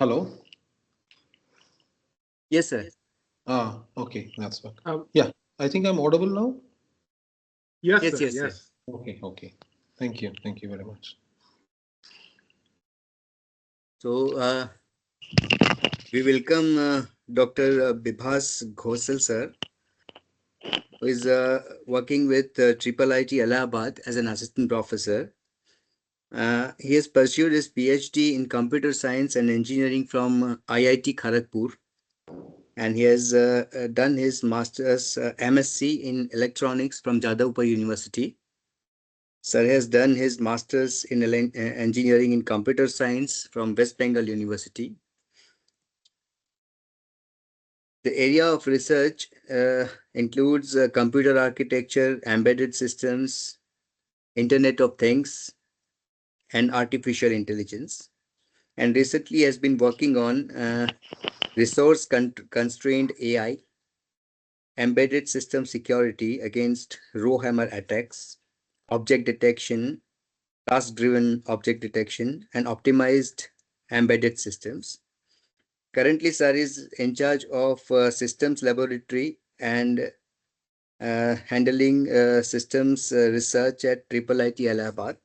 Hello. Yes, sir. Okay, that's what. Um, Yeah, I think I'm audible now. yes, Yes, sir. yes, sir. Yes. Okay. Thank you very much. So, we welcome Dr. Bibhas Ghoshal, sir, who is working with Triple IT Allahabad as an assistant professor. He has pursued his PhD in computer science and engineering from IIT Kharagpur, and he has done his master's MSc in electronics from Jadavpur University. Sir has done his master's in engineering in computer science from West Bengal University. The area of research includes computer architecture, embedded systems, Internet of Things, and artificial intelligence. And recently has been working on resource constrained AI, embedded system security against row hammer attacks, object detection, task driven object detection, and optimized embedded systems. Currently, sir is in charge of systems laboratory and handling systems research at Triple IT Allahabad.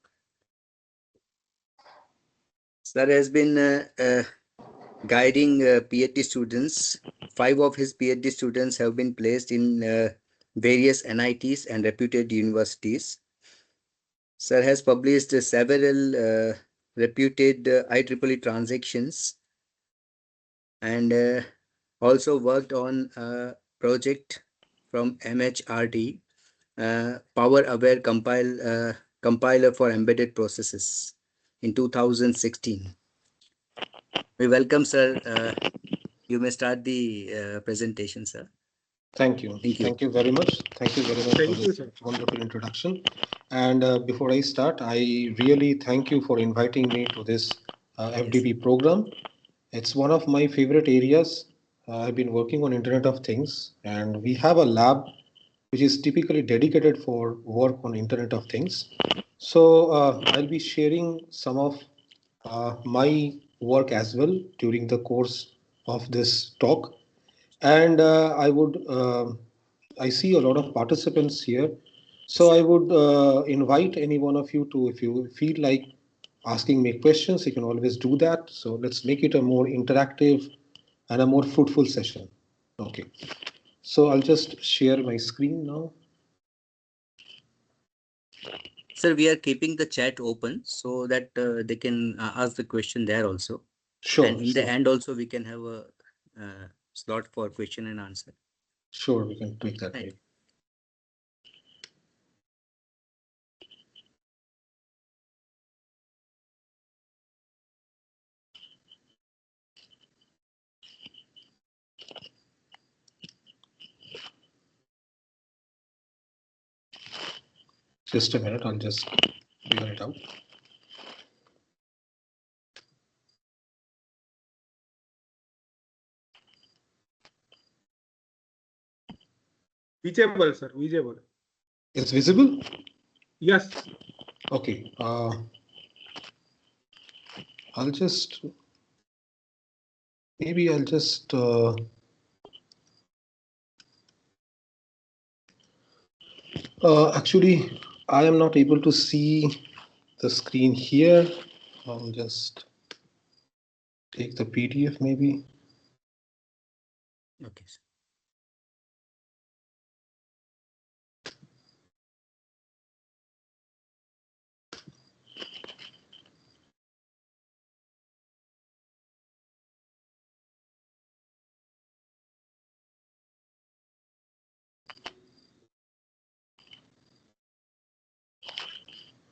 Sir has been guiding PhD students. Five of his PhD students have been placed in various NITs and reputed universities. Sir has published several reputed IEEE transactions and also worked on a project from MHRD, Power Aware Compiler for Embedded Processes in 2016. We welcome, sir. You may start the presentation, sir. Thank you. Thank you. Thank you very much. Thank you very much for Thank you, this sir. wonderful introduction. And before I start, I really thank you for inviting me to this Yes. FDP program. It's one of my favorite areas. I've been working on Internet of Things, and we have a lab which is typically dedicated for work on Internet of Things. So I'll be sharing some of my work as well during the course of this talk. And I see a lot of participants here. Yes, So sir. I would invite any one of you to, if you feel like asking me questions, you can always do that. So let's make it a more interactive and a more fruitful session. Okay. So I'll just share my screen now. Sir, we are keeping the chat open so that they can ask the question there also. And Sure, in the sure, end also, we can have a slot for question and answer. sure. We can tweak that Right. way. Just a minute. I'll just figure it out. Visible, sir. Visible. It's visible. Yes. Okay. I'll just maybe I'll just actually I am not able to see the screen here. I'll just take the PDF maybe. Okay, sir.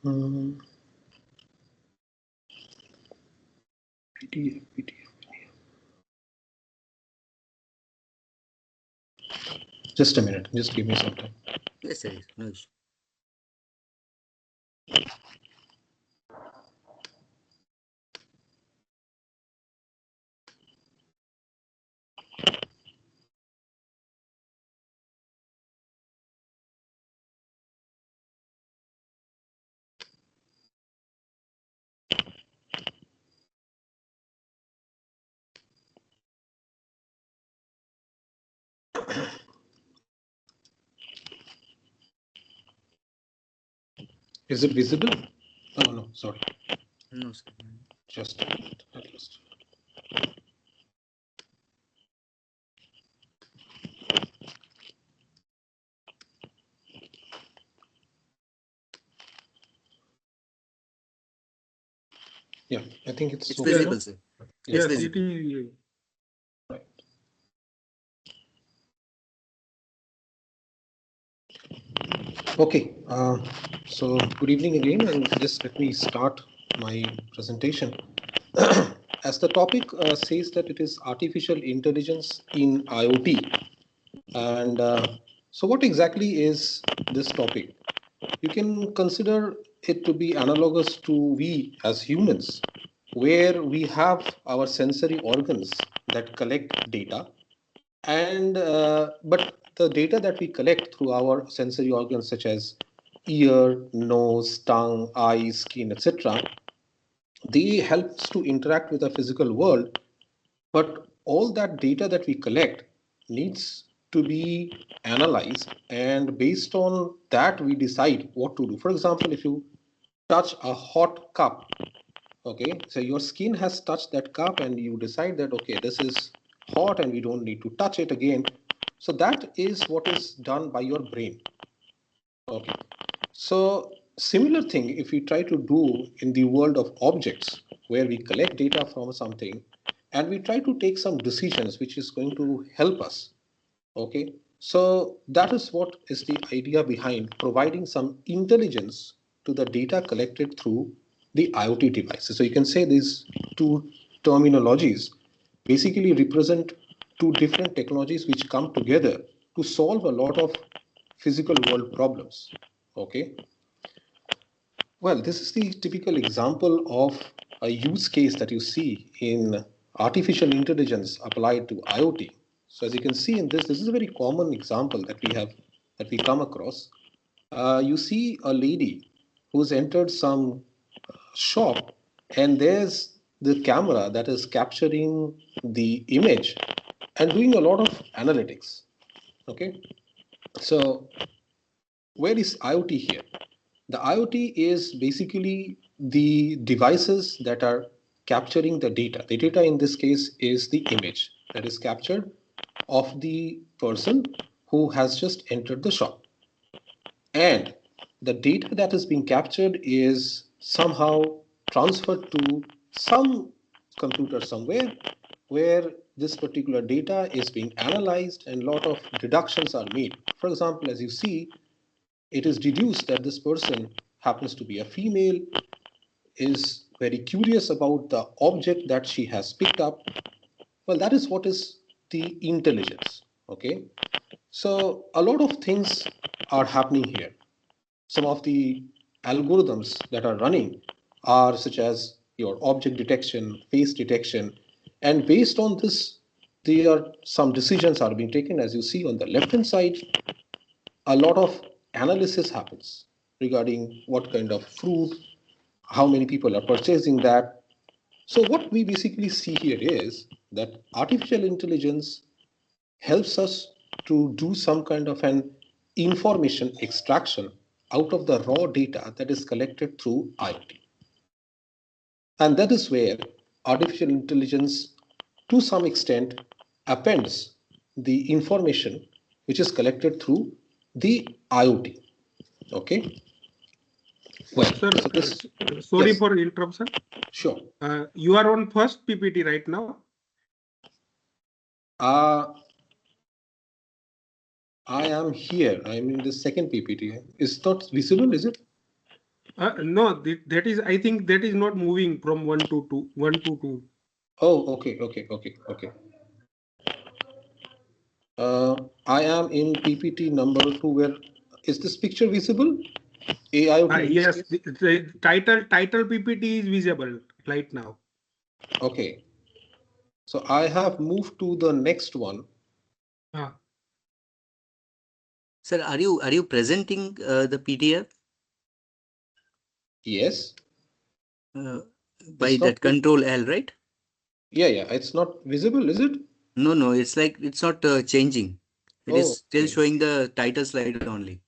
Hmm, PDF. Just a minute. Just give me some time. Yes, sir. No issue. Is it visible? Oh, no, sorry. No, sir. Just a minute, at least. Yeah, I think it's It's okay. visible, sir. Yeah, It's Yes, visible. it is. right. Okay, so good evening again, and just let me start my presentation. As the topic says that it is artificial intelligence in IoT, and so what exactly is this topic? You can consider it to be analogous to we as humans, where we have our sensory organs that collect data, and but the data that we collect through our sensory organs such as ear, nose, tongue, eyes, skin, etc., they helps to interact with the physical world, but all that data that we collect needs to be analyzed, and based on that we decide what to do. For example, if you touch a hot cup, okay, so your skin has touched that cup and you decide that okay, this is hot and we don't need to touch it again. So that is what is done by your brain. Okay, so similar thing if we try to do in the world of objects, where we collect data from something and we try to take some decisions which is going to help us. Okay, so that is what is the idea behind providing some intelligence to the data collected through the IoT devices. So you can say these two terminologies basically represent two different technologies which come together to solve a lot of physical world problems. Okay, well, this is the typical example of a use case that you see in artificial intelligence applied to IoT. So as you can see in this is a very common example that we come across. You see a lady who's entered some shop, and there's the camera that is capturing the image and doing a lot of analytics. Okay, so where is IoT here? The IoT is basically the devices that are capturing the data. The data in this case is the image that is captured of the person who has just entered the shop. And the data that is being captured is somehow transferred to some computer somewhere, where this particular data is being analyzed and a lot of deductions are made. For example, as you see, it is deduced that this person happens to be a female, is very curious about the object that she has picked up. Well, that is what is the intelligence. Okay, so a lot of things are happening here. Some of the algorithms that are running are such as your object detection, face detection, and based on this, there are some decisions are being taken. As you see on the left hand side, a lot of analysis happens regarding what kind of fruit, how many people are purchasing that. So what we basically see here is that artificial intelligence helps us to do some kind of an information extraction out of the raw data that is collected through IoT. And that is where artificial intelligence, to some extent, appends the information which is collected through the IoT. Okay. Well, Sir, so this, sorry yes, for interruption. sure. You are on first PPT right now. Uh, I am here. I'm in the second PPT. It's not visible, is it? No, that is, I think that is not moving from one to two, one to two. Oh, okay. I am in PPT number 2. Where is this picture visible? AIoT use Yes, case. the title PPT is visible right now. Okay. So I have moved to the next one. Ah, Sir, are you presenting the PDF Yes. uh, by It's not. that Control L, right? Yeah. It's not visible, is it? No, it's like it's not changing. It is Oh, still okay. showing the title slide only.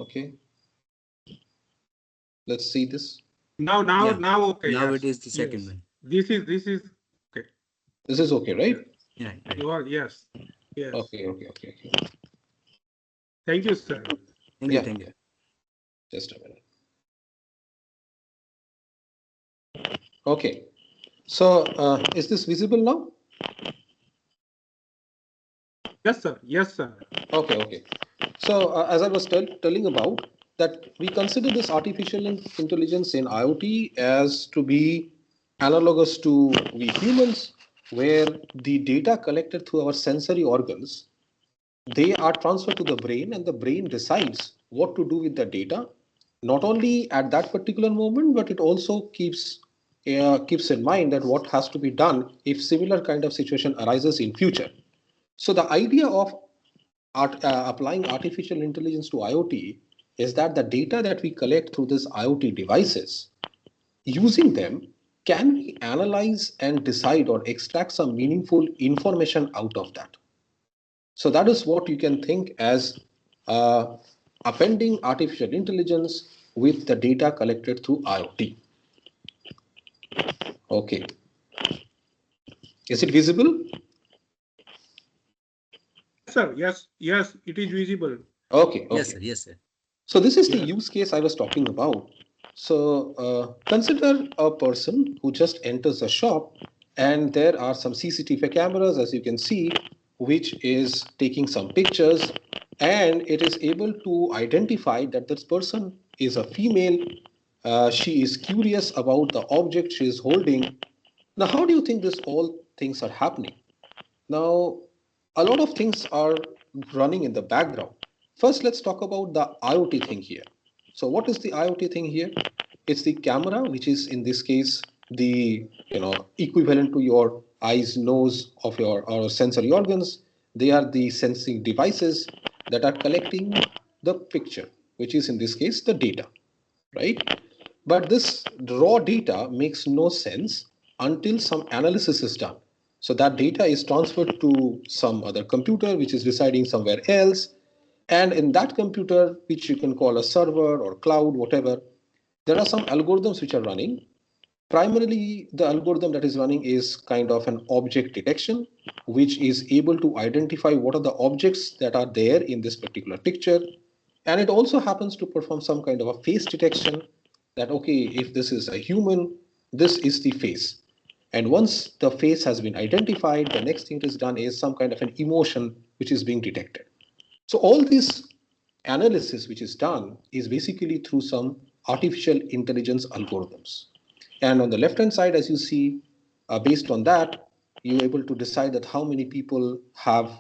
Okay. Let's see this. Now Yeah. okay. Now Yes. it is the second Yes. one. This is okay. This is okay, right? Yes. Yeah, right. You are yes. Yes. Okay. Thank you, sir. Thank you, Yeah, thank you. yeah. Just a minute. Okay. So is this visible now? Yes, sir. Yes, sir. Okay. So as I was telling about that, we consider this artificial intelligence in IoT as to be analogous to we humans, where the data collected through our sensory organs, they are transferred to the brain, and the brain decides what to do with the data, not only at that particular moment, but it also keeps in mind that what has to be done if similar kind of situation arises in future. So the idea of applying artificial intelligence to IoT is that the data that we collect through these IoT devices, using them, can we analyze and decide or extract some meaningful information out of that? So that is what you can think as uh, appending artificial intelligence with the data collected through IoT. Okay. Is it visible? Yes, sir. Yes. Yes. It is visible. Okay, Yes, okay. sir. Yes, sir. So this is the Yes. use case I was talking about. So consider a person who just enters a shop, and there are some CCTV cameras, as you can see, which is taking some pictures, and it is able to identify that this person is a female. She is curious about the object she is holding. Now, how do you think this all things are happening? Now, a lot of things are running in the background. First, let's talk about the IoT thing here. So, what is the IoT thing here? It's the camera, which is in this case the equivalent to your eyes, nose of your or sensory organs. They are the sensing devices that are collecting the picture, which is in this case the data, right? But this raw data makes no sense until some analysis is done. So that data is transferred to some other computer which is residing somewhere else. And in that computer, which you can call a server or cloud, whatever, there are some algorithms which are running. Primarily, the algorithm that is running is kind of an object detection, which is able to identify what are the objects that are there in this particular picture. And it also happens to perform some kind of a face detection that, okay, if this is a human, this is the face. And once the face has been identified, the next thing that is done is some kind of an emotion which is being detected. So all this analysis which is done is basically through some artificial intelligence algorithms. And on the left hand side, as you see, based on that, you're able to decide that how many people have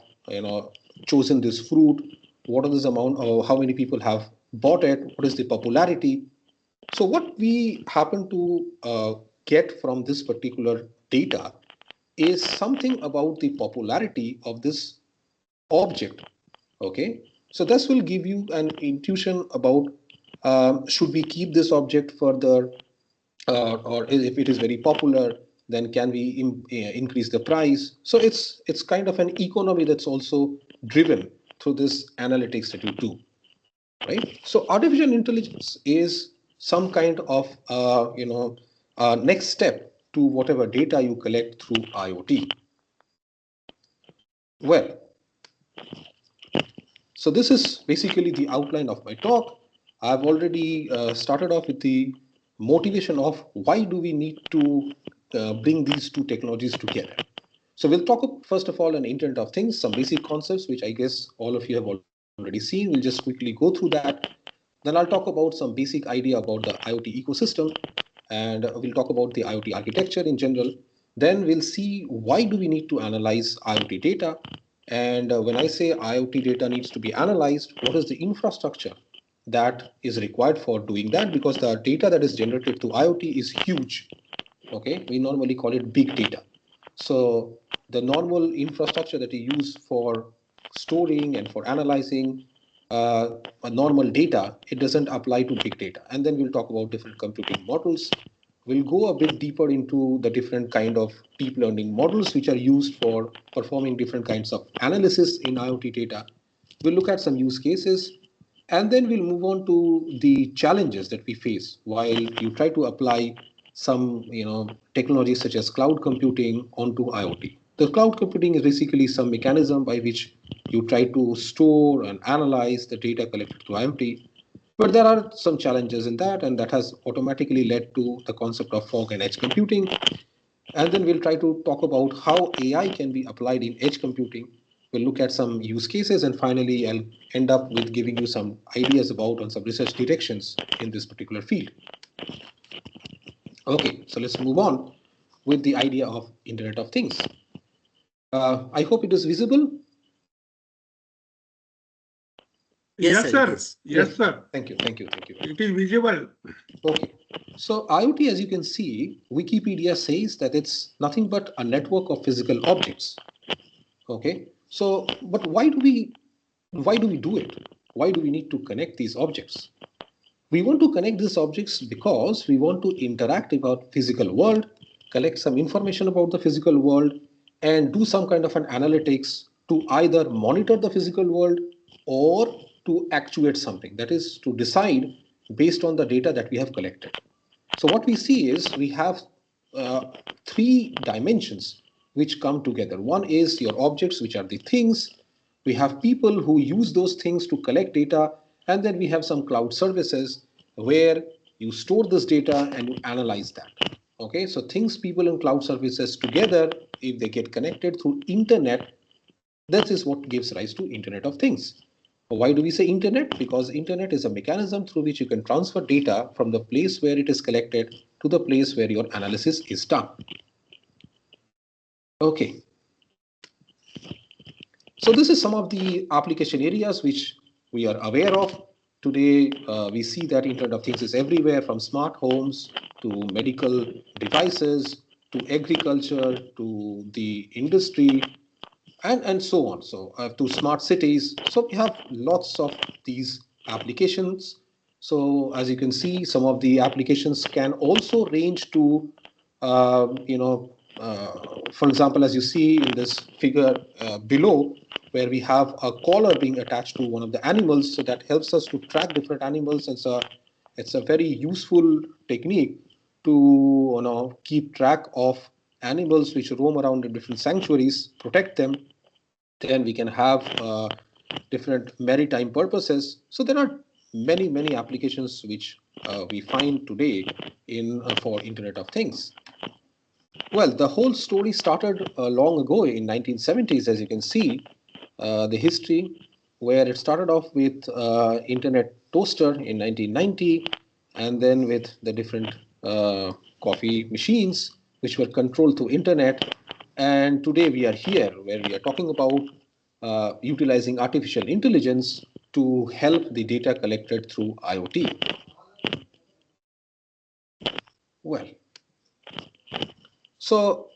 chosen this fruit, what is this amount, or how many people have bought it, what is the popularity. So what we happen to get from this particular data is something about the popularity of this object. Okay, so this will give you an intuition about should we keep this object further, or if it is very popular, then can we increase the price. So it's kind of an economy that's also driven through this analytics that you do, right? So artificial intelligence is some kind of next step to whatever data you collect through IoT. Well, so this is basically the outline of my talk. I've already started off with the motivation of why do we need to bring these two technologies together. So we'll talk first of all on Internet of Things, some basic concepts which I guess all of you have already seen. We'll just quickly go through that. Then I'll talk about some basic idea about the IoT ecosystem, and we'll talk about the IoT architecture in general. Then we'll see why do we need to analyze IoT data, and when I say IoT data needs to be analyzed, what is the infrastructure that is required for doing that? Because the data that is generated through IoT is huge. Okay, we normally call it big data. So the normal infrastructure that you use for storing and for analyzing a normal data, it doesn't apply to big data. And then we'll talk about different computing models. We'll go a bit deeper into the different kind of deep learning models which are used for performing different kinds of analysis in IoT data. We'll look at some use cases, And then we'll move on to the challenges that we face while you try to apply some technologies such as cloud computing onto IoT. The cloud computing is basically some mechanism by which you try to store and analyze the data collected through IoT. But there are some challenges in that, and that has automatically led to the concept of fog and edge computing. And then we'll try to talk about how AI can be applied in edge computing. We'll look at some use cases, and finally, I'll end up with giving you some ideas about on some research directions in this particular field. Okay, so let's move on with the idea of Internet of Things. I hope it is visible. Yes, Yes, sir, it sir. is. Yes, sir. Thank you. It is visible. Okay. So IoT, as you can see, Wikipedia says that it's nothing but a network of physical objects. Okay. So, but why do we do it? Why do we need to connect these objects? We want to connect these objects because we want to interact with our physical world, collect some information about the physical world, and do some kind of an analytics to either monitor the physical world or to actuate something. That is to decide based on the data that we have collected. So what we see is we have three dimensions which come together. One is your objects, which are the things. We have people who use those things to collect data, and then we have some cloud services where you store this data and you analyze that. Okay, so things, people, and cloud services together, if they get connected through internet, this is what gives rise to Internet of Things. Why do we say internet? Because internet is a mechanism through which you can transfer data from the place where it is collected to the place where your analysis is done. Okay. So this is some of the application areas which we are aware of. Today, we see that Internet of Things is everywhere, from smart homes to medical devices to agriculture to the industry and so on. So to smart cities. So we have lots of these applications. So as you can see, some of the applications can also range to, for example, as you see in this figure below, where we have a collar being attached to one of the animals, so that helps us to track different animals. It's a very useful technique to keep track of animals which roam around in different sanctuaries, protect them. Then we can have different maritime purposes. So there are many applications which we find today in for Internet of Things. Well, the whole story started long ago in 1970s, as you can see, the history, where it started off with internet toaster in 1990, and then with the different coffee machines which were controlled through internet. And today we are here where we are talking about utilizing artificial intelligence to help the data collected through IoT. Well, so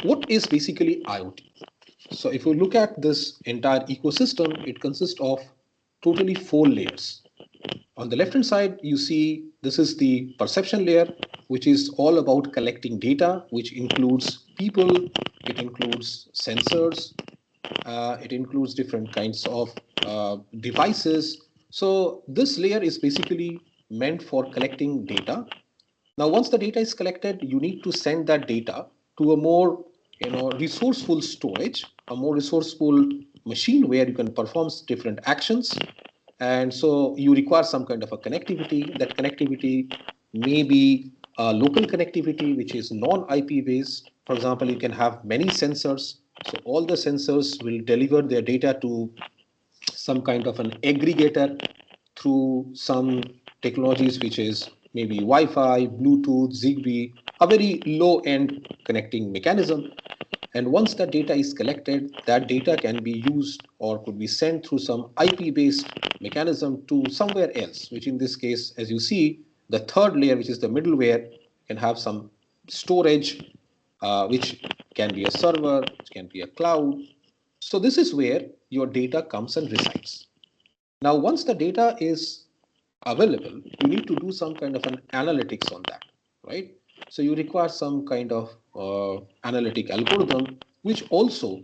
what is basically IoT? So if you look at this entire ecosystem, it consists of totally four layers. On the left hand side, you see this is the perception layer, which is all about collecting data, which includes people, it includes sensors, it includes different kinds of devices. So this layer is basically meant for collecting data. Now, once the data is collected, you need to send that data to a more resourceful storage, a more resourceful machine where you can perform different actions. And so you require some kind of a connectivity. That connectivity may be a local connectivity, which is non-IP based. For example, you can have many sensors. So all the sensors will deliver their data to some kind of an aggregator through some technologies which is maybe Wi-Fi, Bluetooth, Zigbee, a very low-end connecting mechanism. And once that data is collected, that data can be used or could be sent through some IP-based mechanism to somewhere else, which in this case, as you see, the third layer, which is the middleware, can have some storage, which can be a server, which can be a cloud. So this is where your data comes and resides. Now, once the data is available, you need to do some kind of an analytics on that, right? So you require some kind of analytic algorithm, which also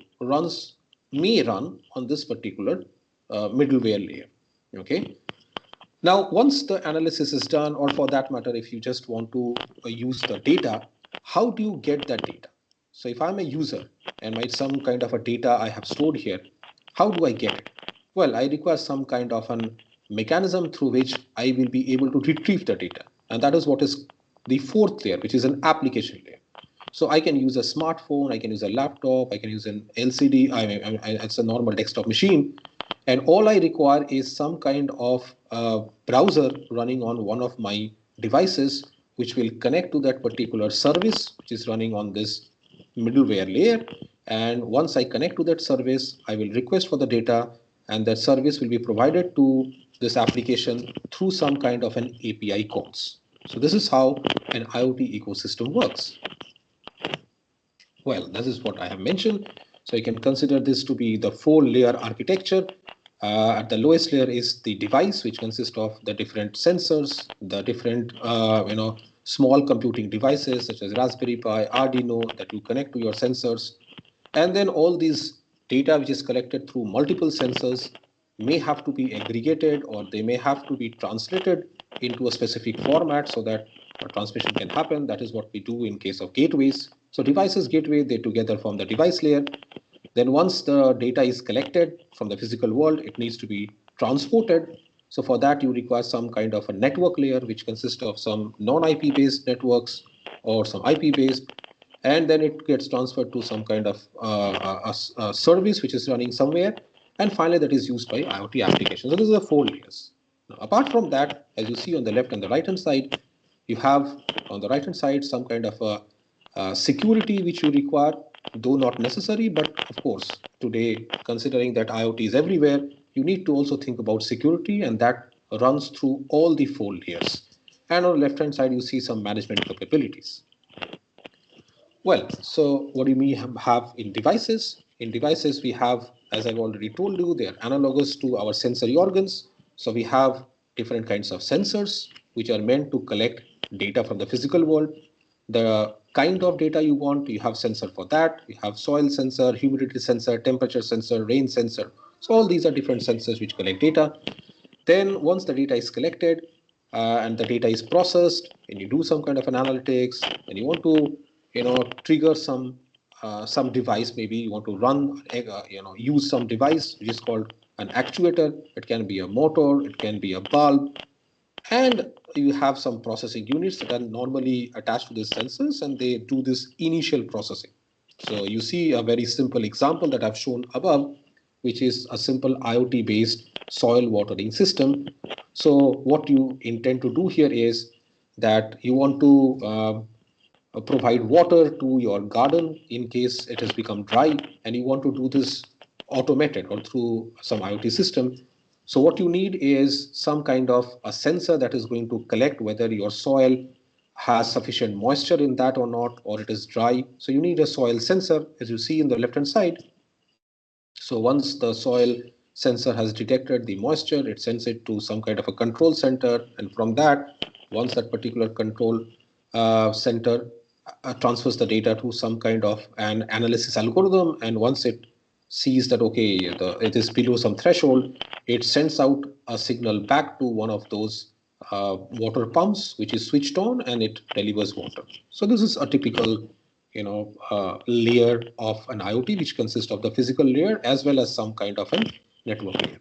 may run on this particular middleware layer, okay? Now, once the analysis is done, or for that matter, if you just want to use the data, how do you get that data? So if I'm a user and my some kind of a data I have stored here, how do I get it? Well, I require some kind of an mechanism through which I will be able to retrieve the data. And that is what is the fourth layer, which is an application layer. So I can use a smartphone, I can use a laptop, I can use an LCD, it's a normal desktop machine. And all I require is some kind of browser running on one of my devices, which will connect to that particular service, which is running on this middleware layer. And once I connect to that service, I will request for the data, and that service will be provided to this application through some kind of an API calls. So this is how an IoT ecosystem works. Well, this is what I have mentioned. So you can consider this to be the four-layer architecture. At the lowest layer is the device, which consists of the different sensors, the different small computing devices such as Raspberry Pi, Arduino that you connect to your sensors, and then all these data which is collected through multiple sensors may have to be aggregated, or they may have to be translated into a specific format so that a transmission can happen. That is what we do in case of gateways. So devices gateway, they together form the device layer. Then once the data is collected from the physical world, it needs to be transported. So for that, you require some kind of a network layer, which consists of some non-IP based networks or some IP based, and then it gets transferred to some kind of a service which is running somewhere, and finally that is used by IoT applications. So these are the four layers. Now, apart from that, as you see on the left and the right hand side, you have on the right hand side some kind of a security which you require, though not necessary, but of course today, considering that IoT is everywhere, you need to also think about security, and that runs through all the four layers. And on the left hand side, you see some management capabilities. Well, so what do we have in devices? In devices, we have, as I've already told you, they are analogous to our sensory organs. So we have different kinds of sensors which are meant to collect data from the physical world. The kind of data you want, you have sensor for that. You have soil sensor, humidity sensor, temperature sensor, rain sensor. So all these are different sensors which collect data. Then once the data is collected and the data is processed, and you do some kind of an analytics, and you want to, trigger some device. Maybe you want to run, use some device which is called an actuator. It can be a motor, it can be a bulb, and you have some processing units that are normally attached to these sensors, and they do this initial processing. So you see a very simple example that I've shown above, which is a simple IoT based soil watering system. So what you intend to do here is that you want to provide water to your garden in case it has become dry, and you want to do this automated or through some IoT system. So what you need is some kind of a sensor that is going to collect whether your soil has sufficient moisture in that or not, or it is dry. So you need a soil sensor, as you see in the left hand side. So once the soil sensor has detected the moisture, it sends it to some kind of a control center. And from that, once that particular control center transfers the data to some kind of an analysis algorithm, and once it sees that, okay, it is below some threshold, it sends out a signal back to one of those water pumps, which is switched on, and it delivers water. So this is a typical layer of an IoT, which consists of the physical layer as well as some kind of a network layer.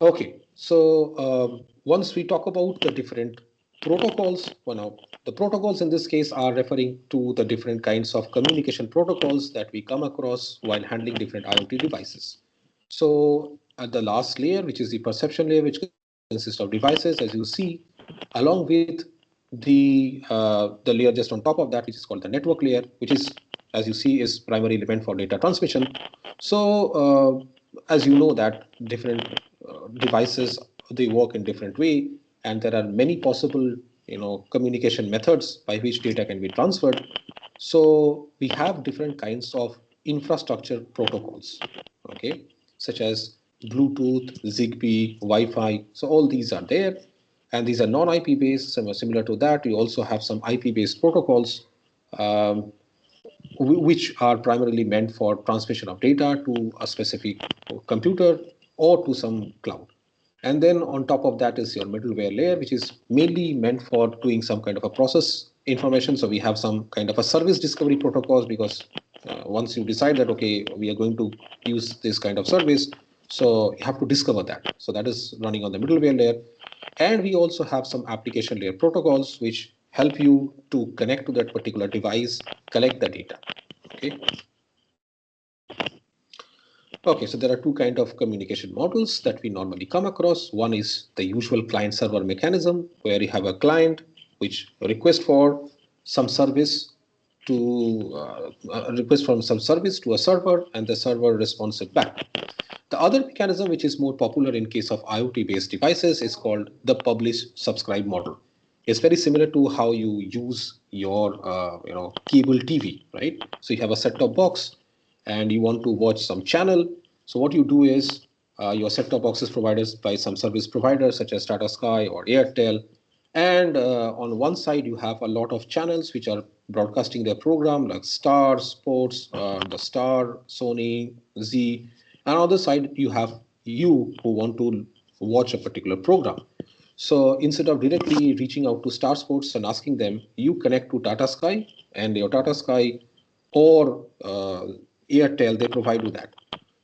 Okay, so once we talk about the different protocols, well, now the protocols in this case are referring to the different kinds of communication protocols that we come across while handling different IoT devices. So at the last layer, which is the perception layer, which consists of devices, as you see, along with the layer just on top of that, which is called the network layer, which is, as you see, is primarily meant for data transmission. So as you know that different devices, they work in different way, and there are many possible communication methods by which data can be transferred. So we have different kinds of infrastructure protocols, okay, such as Bluetooth, Zigbee, Wi-Fi. So all these are there, and these are non-IP based. Similar to that, we also have some IP based protocols, um, which are primarily meant for transmission of data to a specific computer or to some cloud. And then on top of that is your middleware layer, which is mainly meant for doing some kind of a process information. So we have some kind of a service discovery protocols, because once you decide that, okay, we are going to use this kind of service, so you have to discover that. So that is running on the middleware layer. And we also have some application layer protocols which help you to connect to that particular device, collect the data. Okay. Okay, so there are two kind of communication models that we normally come across. One is the usual client-server mechanism, where you have a client which requests for some service to request from some service to a server, and the server responds it back. The other mechanism, which is more popular in case of IoT-based devices, is called the publish-subscribe model. It's very similar to how you use your cable TV, right? So you have a set-top box, and you want to watch some channel. So what you do is your set-top box is provided by some service providers such as Tata Sky or Airtel, and on one side you have a lot of channels which are broadcasting their program, like Star Sports, the Star, Sony, Z. And on the other side you have you who want to watch a particular program. So instead of directly reaching out to Star Sports and asking them, you connect to Tata Sky, and your Tata Sky or Airtel, they provide you that.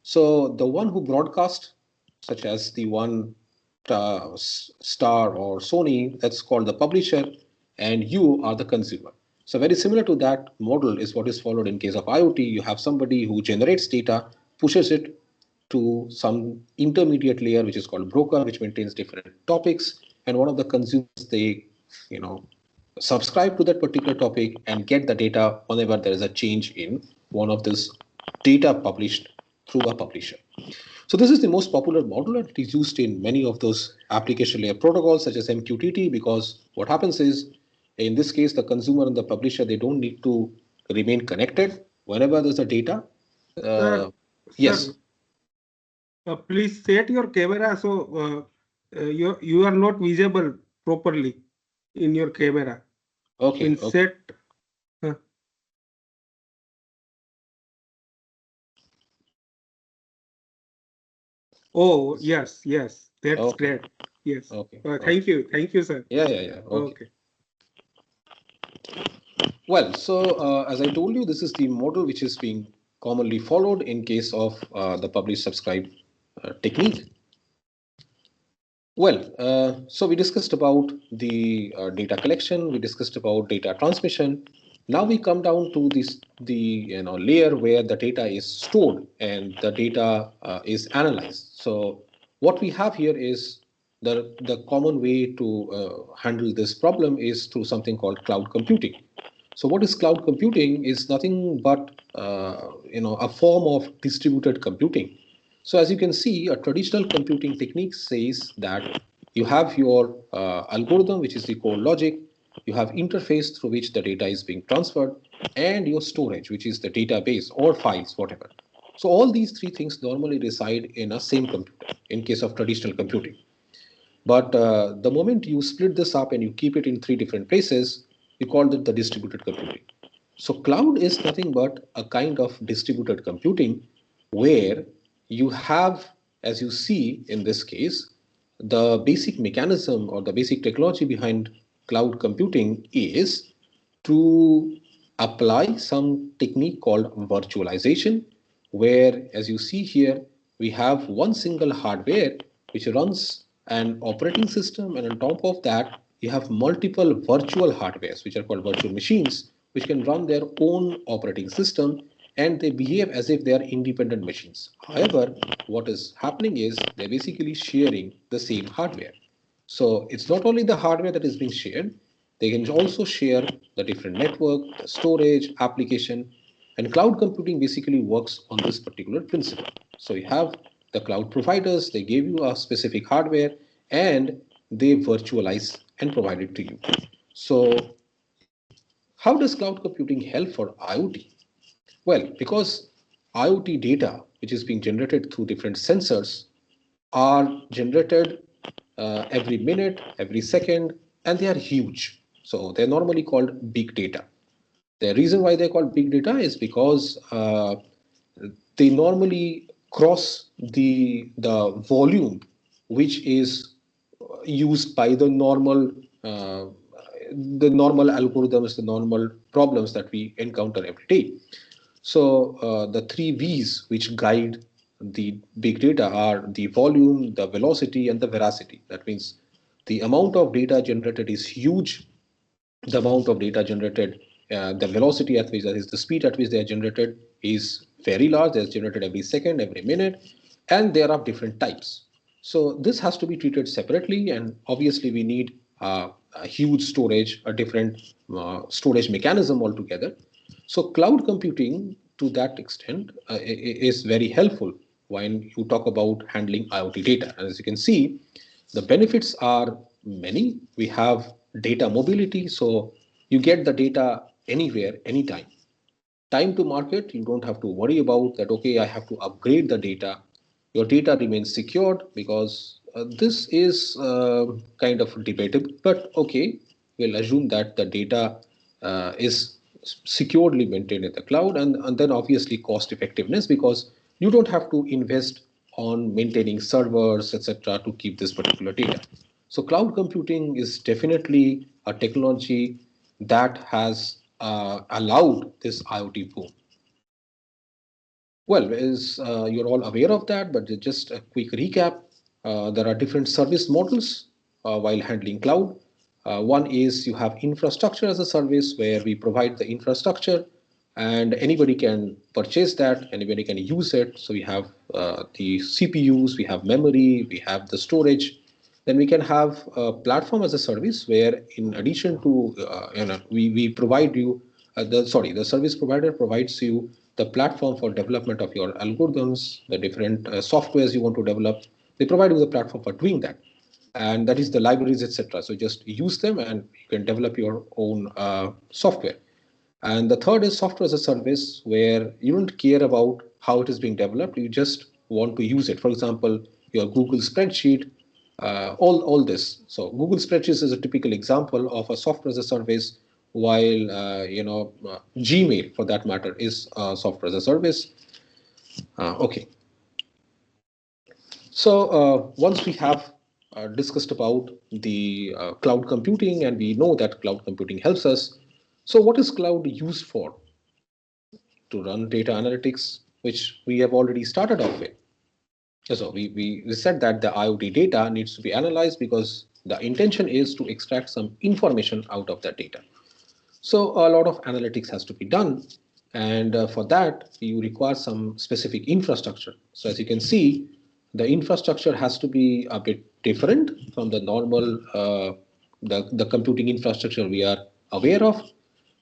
So the one who broadcast, such as the one Star or Sony, that's called the publisher, and you are the consumer. So very similar to that model is what is followed in case of IoT. You have somebody who generates data, pushes it to some intermediate layer, which is called broker, which maintains different topics, and one of the consumers, they you know subscribe to that particular topic and get the data whenever there is a change in one of this data published through a publisher. So this is the most popular model, and it is used in many of those application layer protocols such as MQTT, because what happens is, in this case, the consumer and the publisher, they don't need to remain connected whenever there's a data. Sir, Yes. sir, please set your camera so you are not visible properly in your camera. Okay. In Okay. set. uh, Oh, yes, yes. That's Okay. great. Yes. Okay. Okay. Thank you. Thank you, sir. Yeah. Yeah. Yeah. Okay. Okay. Well, so as I told you, this is the model which is being commonly followed in case of the publish subscribe technique. Well, so we discussed about the data collection, we discussed about data transmission. Now we come down to the layer where the data is stored and the data is analyzed. So what we have here is the common way to handle this problem is through something called cloud computing. So what is cloud computing is nothing but a form of distributed computing. So as you can see, a traditional computing technique says that you have your algorithm, which is the core logic, you have interface through which the data is being transferred, and your storage, which is the database or files, whatever. So all these three things normally reside in a same computer in case of traditional computing. But the moment you split this up and you keep it in three different places, we call it the distributed computing. So cloud is nothing but a kind of distributed computing where you have, as you see in this case, the basic mechanism or the basic technology behind cloud computing is to apply some technique called virtualization, where, as you see here, we have one single hardware which runs an operating system, and on top of that, you have multiple virtual hardwares, which are called virtual machines, which can run their own operating system, and they behave as if they are independent machines. However, what is happening is they're basically sharing the same hardware. So it's not only the hardware that is being shared, they can also share the different network, the storage, application, and cloud computing basically works on this particular principle. So you have the cloud providers, they give you a specific hardware and they virtualize and provide it to you. So how does cloud computing help for IoT? Well, because IoT data, which is being generated through different sensors, are generated every minute, every second, and they are huge. So they're normally called big data. The reason why they're called big data is because they normally cross the volume which is used by uh, the normal algorithms, the normal problems that we encounter every day. So the three V's which guide the big data are the volume, the velocity, and the veracity. That means the amount of data generated is huge. The amount of data generated, the velocity at which, that is the speed at which they are generated, is very large. They are generated every second, every minute, and they are of different types. So this has to be treated separately, and obviously we need a huge storage, a different storage mechanism altogether. So cloud computing, to that extent, is very helpful when you talk about handling IoT data. And as you can see, the benefits are many. We have data mobility, so you get the data anywhere, anytime. Time to market, you don't have to worry about that, okay, I have to upgrade the data. Your data remains secured, because this is kind of debatable, but okay, we'll assume that the data is securely maintained in the cloud. And then obviously cost effectiveness, because you don't have to invest on maintaining servers, etc., to keep this particular data. So cloud computing is definitely a technology that has allowed this IoT boom. Well, as you're all aware of that, but just a quick recap. There are different service models while handling cloud. One is you have infrastructure as a service, where we provide the infrastructure and anybody can purchase that, anybody can use it. So we have the CPUs, we have memory, we have the storage. Then we can have a platform as a service, where in addition to we provide you the service provider provides you the platform for development of your algorithms, the different softwares you want to develop. They provide you the platform for doing that, and that is the libraries, etc. So just use them and you can develop your own software. And the third is software as a service, where you don't care about how it is being developed. You just want to use it. For example, your Google spreadsheet, all this. So Google Spreadsheets is a typical example of a software as a service, while Gmail, for that matter, is software as a service. Okay. So once we have discussed about the cloud computing, and we know that cloud computing helps us, so what is cloud used for? To run data analytics, which we have already started off with. So we said that the IoT data needs to be analyzed, because the intention is to extract some information out of that data. So a lot of analytics has to be done, and for that you require some specific infrastructure. So as you can see, the infrastructure has to be a bit different from the normal the computing infrastructure we are aware of,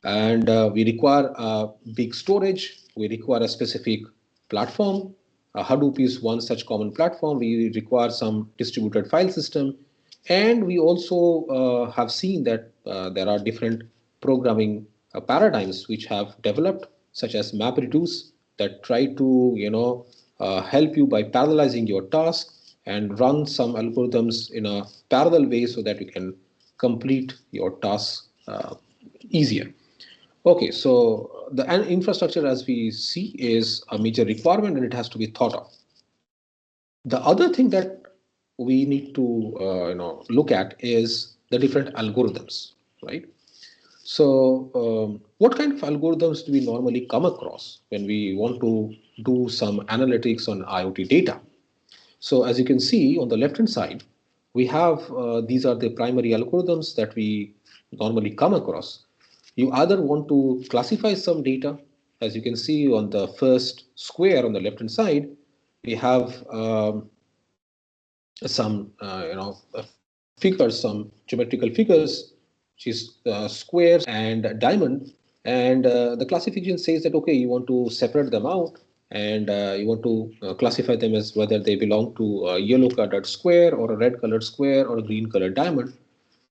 and we require a big storage. We require a specific platform. Hadoop is one such common platform. We require some distributed file system, and we also have seen that there are different programming paradigms which have developed, such as MapReduce, that try to help you by parallelizing your task and run some algorithms in a parallel way, so that you can complete your tasks easier. Okay, so the infrastructure, as we see, is a major requirement and it has to be thought of. The other thing that we need to look at is the different algorithms, right? So what kind of algorithms do we normally come across when we want to do some analytics on IoT data? So as you can see on the left hand side, we have these are the primary algorithms that we normally come across. You either want to classify some data. As you can see on the first square on the left hand side, we have some figures, some geometrical figures, which is squares and diamond. And the classification says that, okay, you want to separate them out, and you want to classify them as whether they belong to a yellow colored square or a red colored square or a green colored diamond.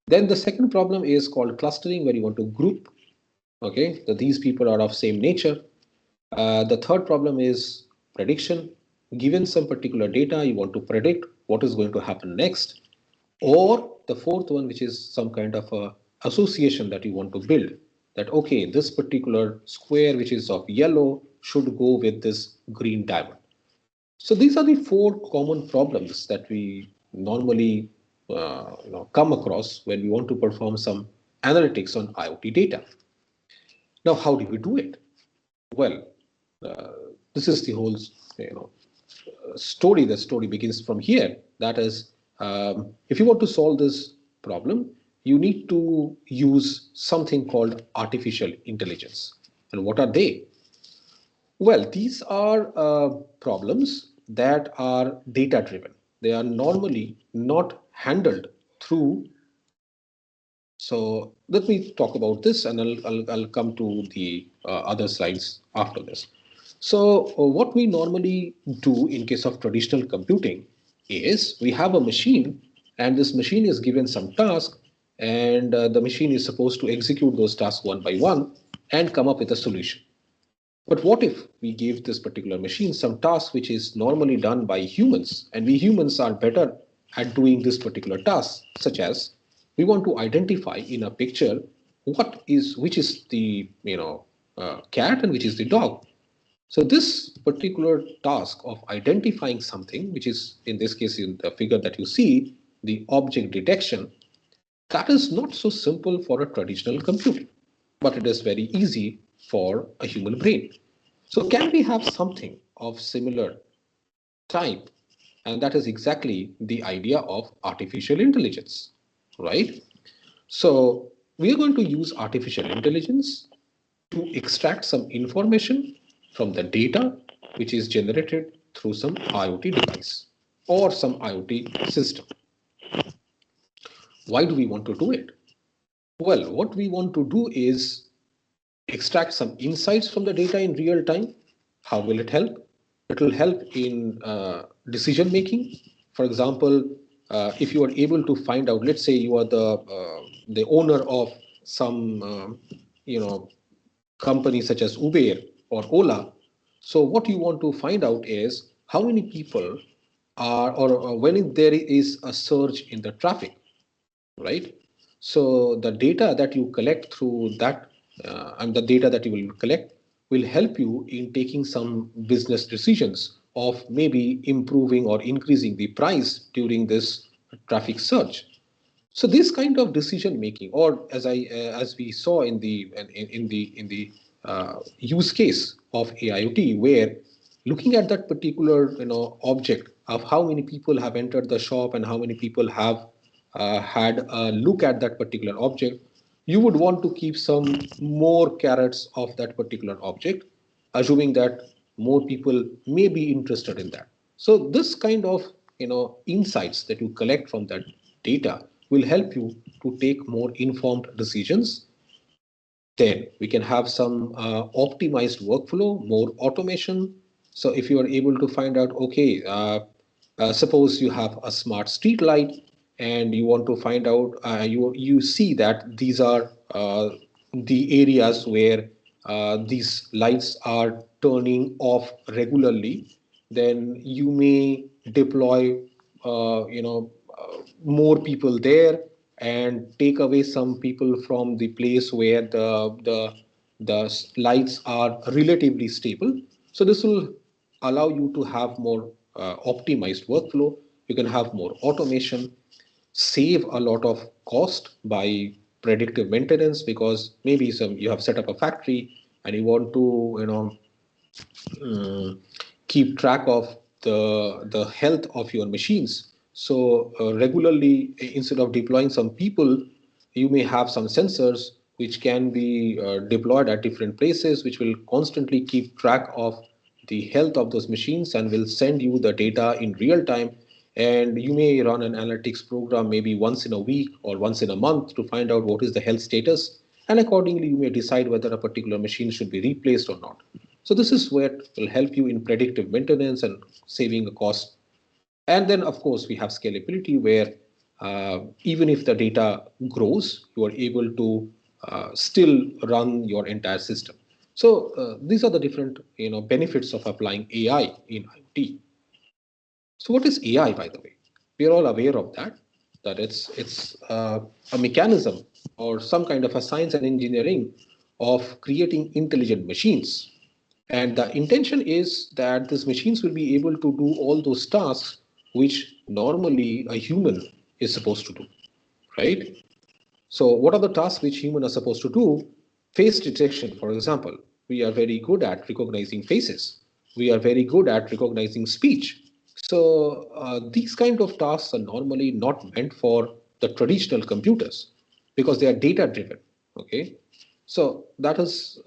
Then the second problem is called clustering, where you want to group, okay, that these people are of same nature. The third problem is prediction. Given some particular data, you want to predict what is going to happen next. Or the fourth one, which is some kind of a association that you want to build, that okay, this particular square which is of yellow should go with this green diamond. So these are the four common problems that we normally come across when we want to perform some analytics on IoT data. Now, how do we do it? Well, uh, this is the whole story. The story begins from here. That is, if you want to solve this problem, you need to use something called artificial intelligence. And what are they? Well, these are problems that are data driven. They are normally not handled through. So let me talk about this, and I'll come to the other slides after this. So what we normally do in case of traditional computing is we have a machine, and this machine is given some task, and the machine is supposed to execute those tasks one by one and come up with a solution. But what if we give this particular machine some task which is normally done by humans, and we humans are better at doing this particular task, such as we want to identify in a picture which is the cat and which is the dog. So this particular task of identifying something, which is in this case in the figure that you see, the object detection, that is not so simple for a traditional computer, but it is very easy for a human brain. So can we have something of similar type? And that is exactly the idea of artificial intelligence, right? So we are going to use artificial intelligence to extract some information from the data which is generated through some IoT device or some IoT system. Why do we want to do it? Well, what we want to do is extract some insights from the data in real time. How will it help? It will help in decision making. For example, if you are able to find out, let's say you are the owner of some company such as Uber or Ola. So what you want to find out is how many people are, or when there is a surge in the traffic, right? So the data that you collect through that and the data that you will collect will help you in taking some business decisions of maybe improving or increasing the price during this traffic surge. So this kind of decision making, or as we saw in the use case of AIoT, where looking at that particular object of how many people have entered the shop and how many people have had a look at that particular object, you would want to keep some more carrots of that particular object, assuming that more people may be interested in that. So this kind of insights that you collect from that data will help you to take more informed decisions. Then we can have some optimized workflow, more automation. So if you are able to find out, okay, suppose you have a smart street light and you want to find out, you see that these are the areas where these lights are turning off regularly, then you may deploy more people there and take away some people from the place where the lights are relatively stable. So this will allow you to have more optimized workflow. You can have more automation, save a lot of cost by predictive maintenance, because maybe some you have set up a factory and you want to keep track of the health of your machines. So regularly, instead of deploying some people, you may have some sensors which can be deployed at different places, which will constantly keep track of the health of those machines and will send you the data in real time. And you may run an analytics program maybe once in a week or once in a month to find out what is the health status. And accordingly, you may decide whether a particular machine should be replaced or not. So this is where will help you in predictive maintenance and saving a cost. And then, of course, we have scalability where even if the data grows, you are able to still run your entire system. So these are the different benefits of applying AI in IoT. So what is AI, by the way? We are all aware of that, that it's a mechanism or some kind of a science and engineering of creating intelligent machines. And the intention is that these machines will be able to do all those tasks which normally a human is supposed to do, right? So what are the tasks which humans are supposed to do? Face detection, for example. We are very good at recognizing faces. We are very good at recognizing speech. So these kind of tasks are normally not meant for the traditional computers because they are data driven. Okay, so that is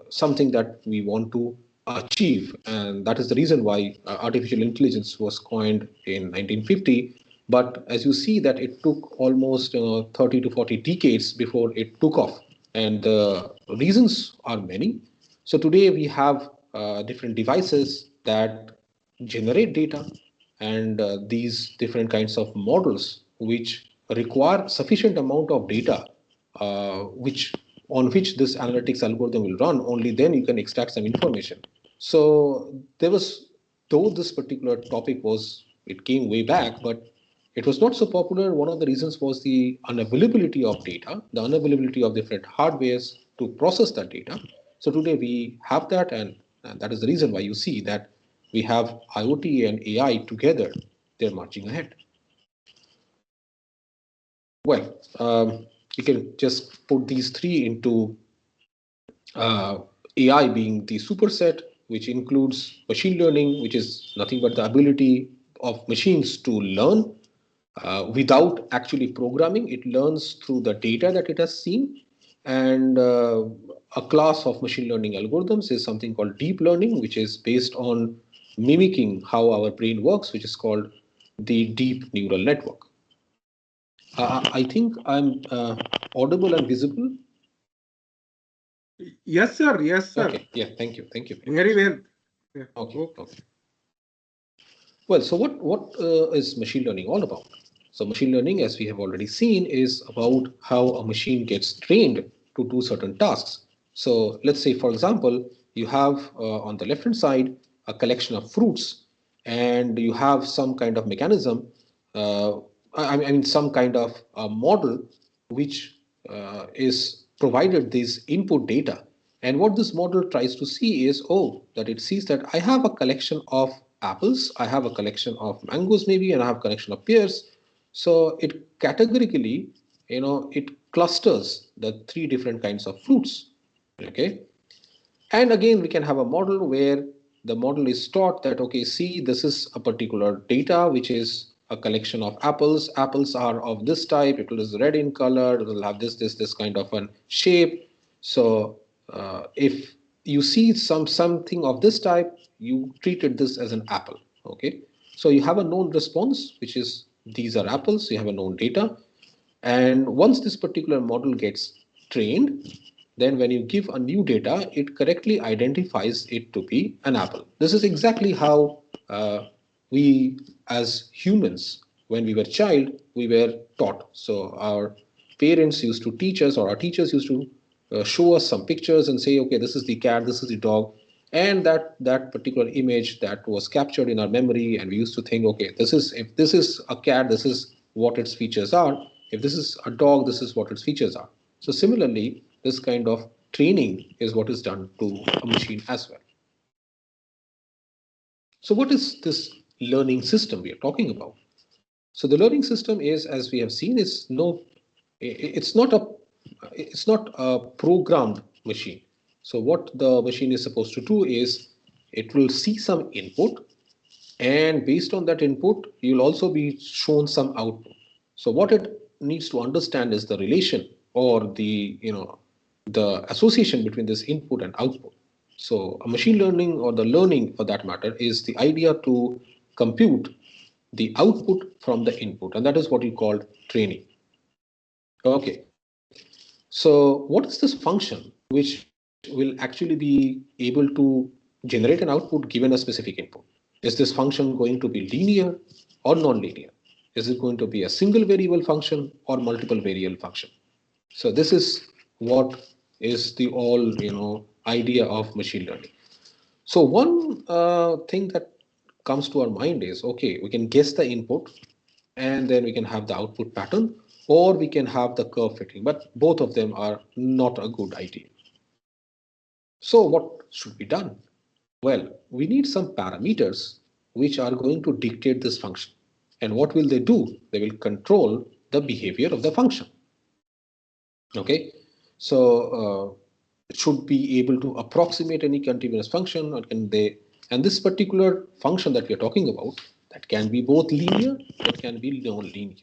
something that we want to achieve, and that is the reason why artificial intelligence was coined in 1950. But as you see, that it took almost 30 to 40 decades before it took off, and the reasons are many. So today we have different devices that generate data, and these different kinds of models which require sufficient amount of data which on which this analytics algorithm will run. Only then you can extract some information. So there was, though this particular topic was, it came way back, but it was not so popular. One of the reasons was the unavailability of data, the unavailability of different hardwares to process that data. So today we have that, and that is the reason why you see that we have IoT and AI together. They're marching ahead. Well, you can just put these three into AI being the superset, which includes machine learning, which is nothing but the ability of machines to learn without actually programming. It learns through the data that it has seen. And a class of machine learning algorithms is something called deep learning, which is based on mimicking how our brain works, which is called the deep neural network. I think I'm audible and visible. Yes, sir. Yes, sir. Okay, yeah, thank you. Thank you very Very much. well. Yeah. Okay, Okay. okay. Well, so what is machine learning all about? So machine learning, as we have already seen, is about how a machine gets trained to do certain tasks. So let's say, for example, you have on the left hand side a collection of fruits, and you have some kind of mechanism, I mean some kind of model which is provided this input data. And what this model tries to see is, oh, that it sees that I have a collection of apples, I have a collection of mangoes maybe, and I have a collection of pears. So it categorically, it clusters the three different kinds of fruits. Okay. And again, we can have a model where the model is taught that, okay, see, this is a particular data, which is a collection of apples. Apples are of this type. It is red in color. It will have this kind of an shape. So if you see something of this type, you treated this as an apple. Okay. So you have a known response, which is these are apples. You have a known data. And once this particular model gets trained, then when you give a new data, it correctly identifies it to be an apple. This is exactly how we as humans, when we were child, we were taught. So our parents used to teach us, or our teachers used to show us some pictures and say, okay, this is the cat, this is the dog, and that particular image that was captured in our memory, and we used to think, okay, this is, if this is a cat, this is what its features are. If this is a dog, this is what its features are. So similarly, this kind of training is what is done to a machine as well. So what is this learning system we are talking about? So the learning system is, as we have seen, is no, it's not a, it's not a programmed machine. So what the machine is supposed to do is it will see some input, and based on that input, you'll also be shown some output. So what it needs to understand is the relation, or the the association between this input and output. So a machine learning, or the learning for that matter, is the idea to compute the output from the input, and that is what you call training. Okay, so what is this function which will actually be able to generate an output given a specific input? Is this function going to be linear or non-linear? Is it going to be a single variable function or multiple variable function? So this is what is the all idea of machine learning. So one thing that comes to our mind is, okay, we can guess the input, and then we can have the output pattern, or we can have the curve fitting, but both of them are not a good idea. So what should be done? Well, we need some parameters which are going to dictate this function. And what will they do? They will control the behavior of the function. Okay, so it should be able to approximate any continuous function, or can they? And this particular function that we are talking about, that can be both linear, it can be non-linear.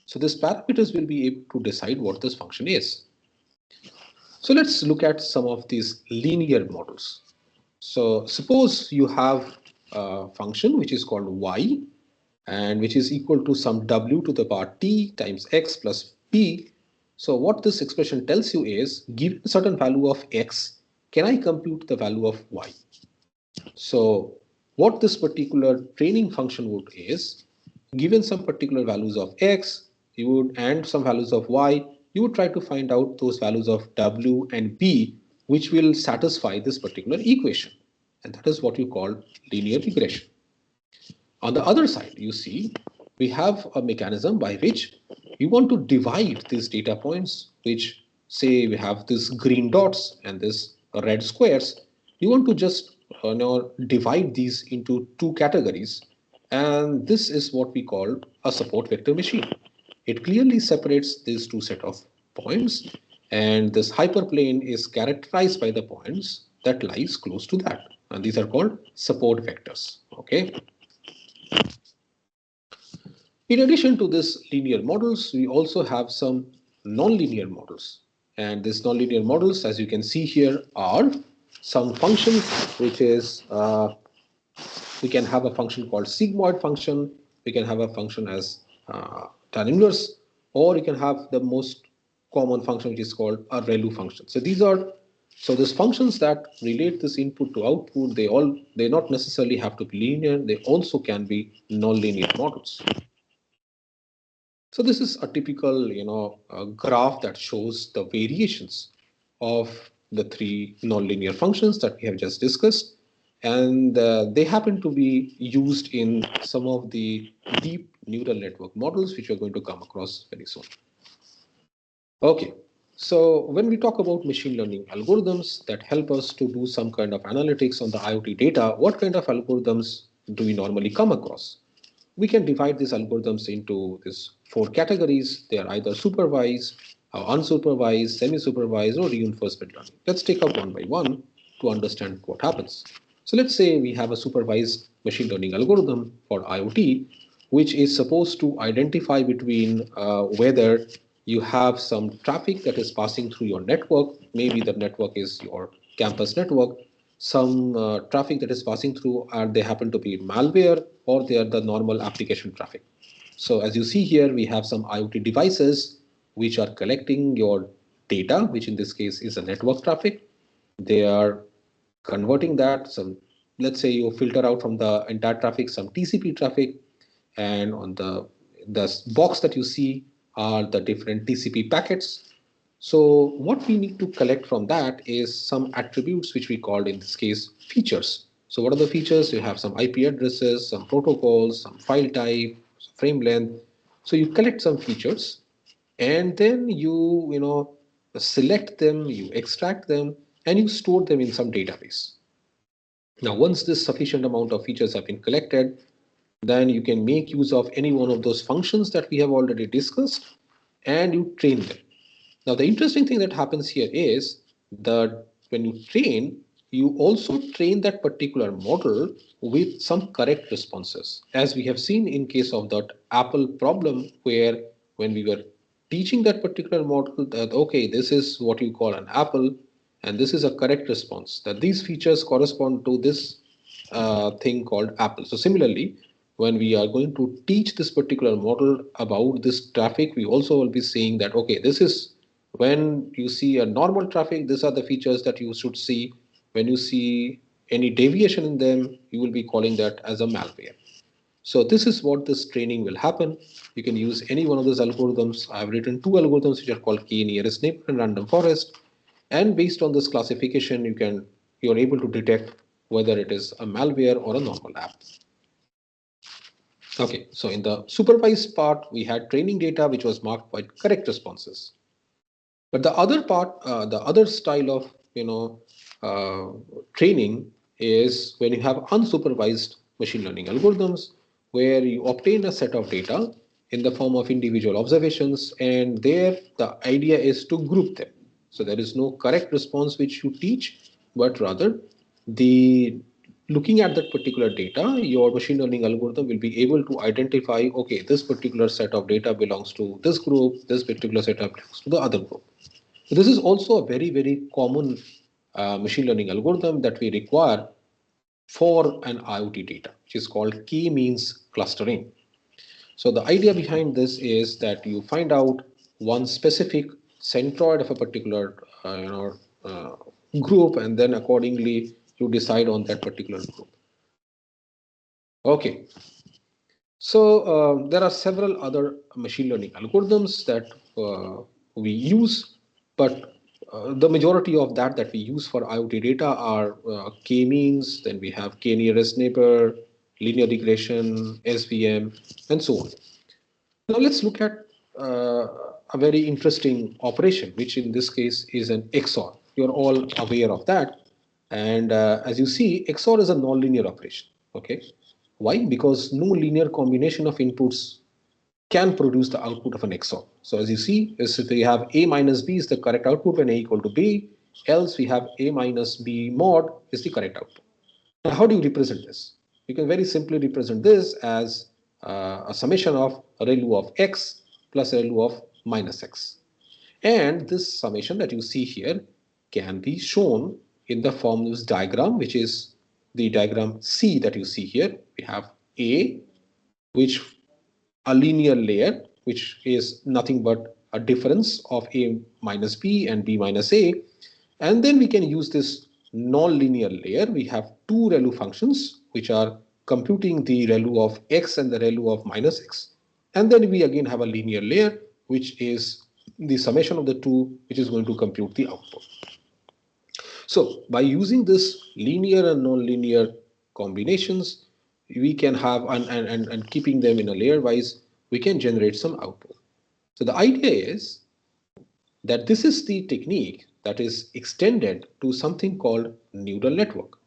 So these parameters will be able to decide what this function is. So let's look at some of these linear models. So suppose you have a function which is called y, and which is equal to some w to the power t times x plus p. So what this expression tells you is, given a certain value of x, can I compute the value of y? So what this particular training function would is, given some particular values of x, you would and some values of y, you would try to find out those values of w and p which will satisfy this particular equation. And that is what you call linear regression. On the other side, you see, we have a mechanism by which we want to divide these data points, which say we have this green dots and this red squares. We want to just divide these into two categories. And this is what we call a support vector machine. It clearly separates these two set of points, and this hyperplane is characterized by the points that lies close to that. And these are called support vectors. Okay. In addition to this linear models, we also have some nonlinear models. And these nonlinear models, as you can see here, are some functions, which is we can have a function called sigmoid function, we can have a function as tan inverse, or you can have the most common function, which is called a ReLU function. So these functions that relate this input to output, they not necessarily have to be linear, they also can be nonlinear models. So this is a typical, graph that shows the variations of the three nonlinear functions that we have just discussed, and they happen to be used in some of the deep neural network models, which we're going to come across very soon. Okay, so when we talk about machine learning algorithms that help us to do some kind of analytics on the IoT data, what kind of algorithms do we normally come across? We can divide these algorithms into these four categories. They are either supervised, unsupervised, semi-supervised, or reinforcement learning. Let's take up one by one to understand what happens. So let's say we have a supervised machine learning algorithm for IoT, which is supposed to identify between whether you have some traffic that is passing through your network. Maybe the network is your campus network, some traffic that is passing through, and they happen to be malware, or they are the normal application traffic. So as you see here, we have some IoT devices which are collecting your data, which in this case is a network traffic. They are converting that. Some, let's say you filter out from the entire traffic some TCP traffic, and on the box that you see are the different TCP packets. So what we need to collect from that is some attributes, which we called in this case features. So what are the features? You have some IP addresses, some protocols, some file type, frame length. So you collect some features, and then you select them, you extract them, and you store them in some database. Now, once this sufficient amount of features have been collected, then you can make use of any one of those functions that we have already discussed, and you train them. Now, the interesting thing that happens here is that when you train, you also train that particular model with some correct responses. As we have seen in case of that Apple problem, where when we were teaching that particular model that, okay, this is what you call an apple, and this is a correct response, that these features correspond to this thing called apple. So similarly, when we are going to teach this particular model about this traffic, we also will be saying that, okay, this is when you see a normal traffic, these are the features that you should see. When you see any deviation in them, you will be calling that as a malware. So this is what this training will happen. You can use any one of those algorithms. I've written two algorithms which are called k nearest neighbor and random forest. And based on this classification, you're able to detect whether it is a malware or a normal app. Okay, so in the supervised part, we had training data which was marked by correct responses. But the other part, the other style of training is when you have unsupervised machine learning algorithms, where you obtain a set of data in the form of individual observations, and there the idea is to group them. So there is no correct response which you teach, but rather the looking at that particular data, your machine learning algorithm will be able to identify, okay, this particular set of data belongs to this group, this particular setup belongs to the other group. So this is also a very, very common machine learning algorithm that we require for an IoT data, which is called k-means clustering. So the idea behind this is that you find out one specific centroid of a particular uh, group, and then accordingly you decide on that particular group. Okay, so there are several other machine learning algorithms that we use, but the majority of that we use for IoT data are k-means, then we have k-nearest neighbor, linear regression, SVM, and so on. Now let's look at uh, a very interesting operation, which in this case is an XOR. You're all aware of that. And as you see, XOR is a nonlinear operation. Okay. Why? Because no linear combination of inputs can produce the output of an XOR. So as you see, is if we have A minus B is the correct output when A equal to B, else we have A minus B mod is the correct output. Now, how do you represent this? You can very simply represent this as a summation of a ReLU of x plus a ReLU of minus x. And this summation that you see here can be shown in the form of this diagram, which is the diagram C that you see here. We have A, which a linear layer, which is nothing but a difference of A minus B and B minus A. And then we can use this non-linear layer. We have two ReLU functions, which are computing the ReLU of x and the ReLU of minus x. And then we again have a linear layer, which is the summation of the two, which is going to compute the output. So by using this linear and non-linear combinations, we can have, and keeping them in a layer wise, we can generate some output. So the idea is that this is the technique that is extended to something called neural network.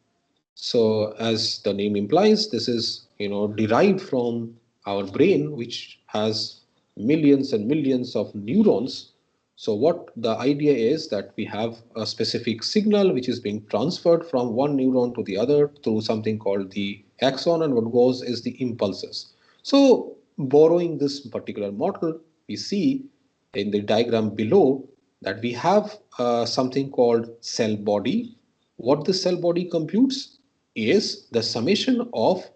So as the name implies, this is derived from our brain, which has millions and millions of neurons. So what the idea is that we have a specific signal which is being transferred from one neuron to the other through something called the axon, and what goes is the impulses. So borrowing this particular model, we see in the diagram below that we have something called cell body. What the cell body computes is the summation of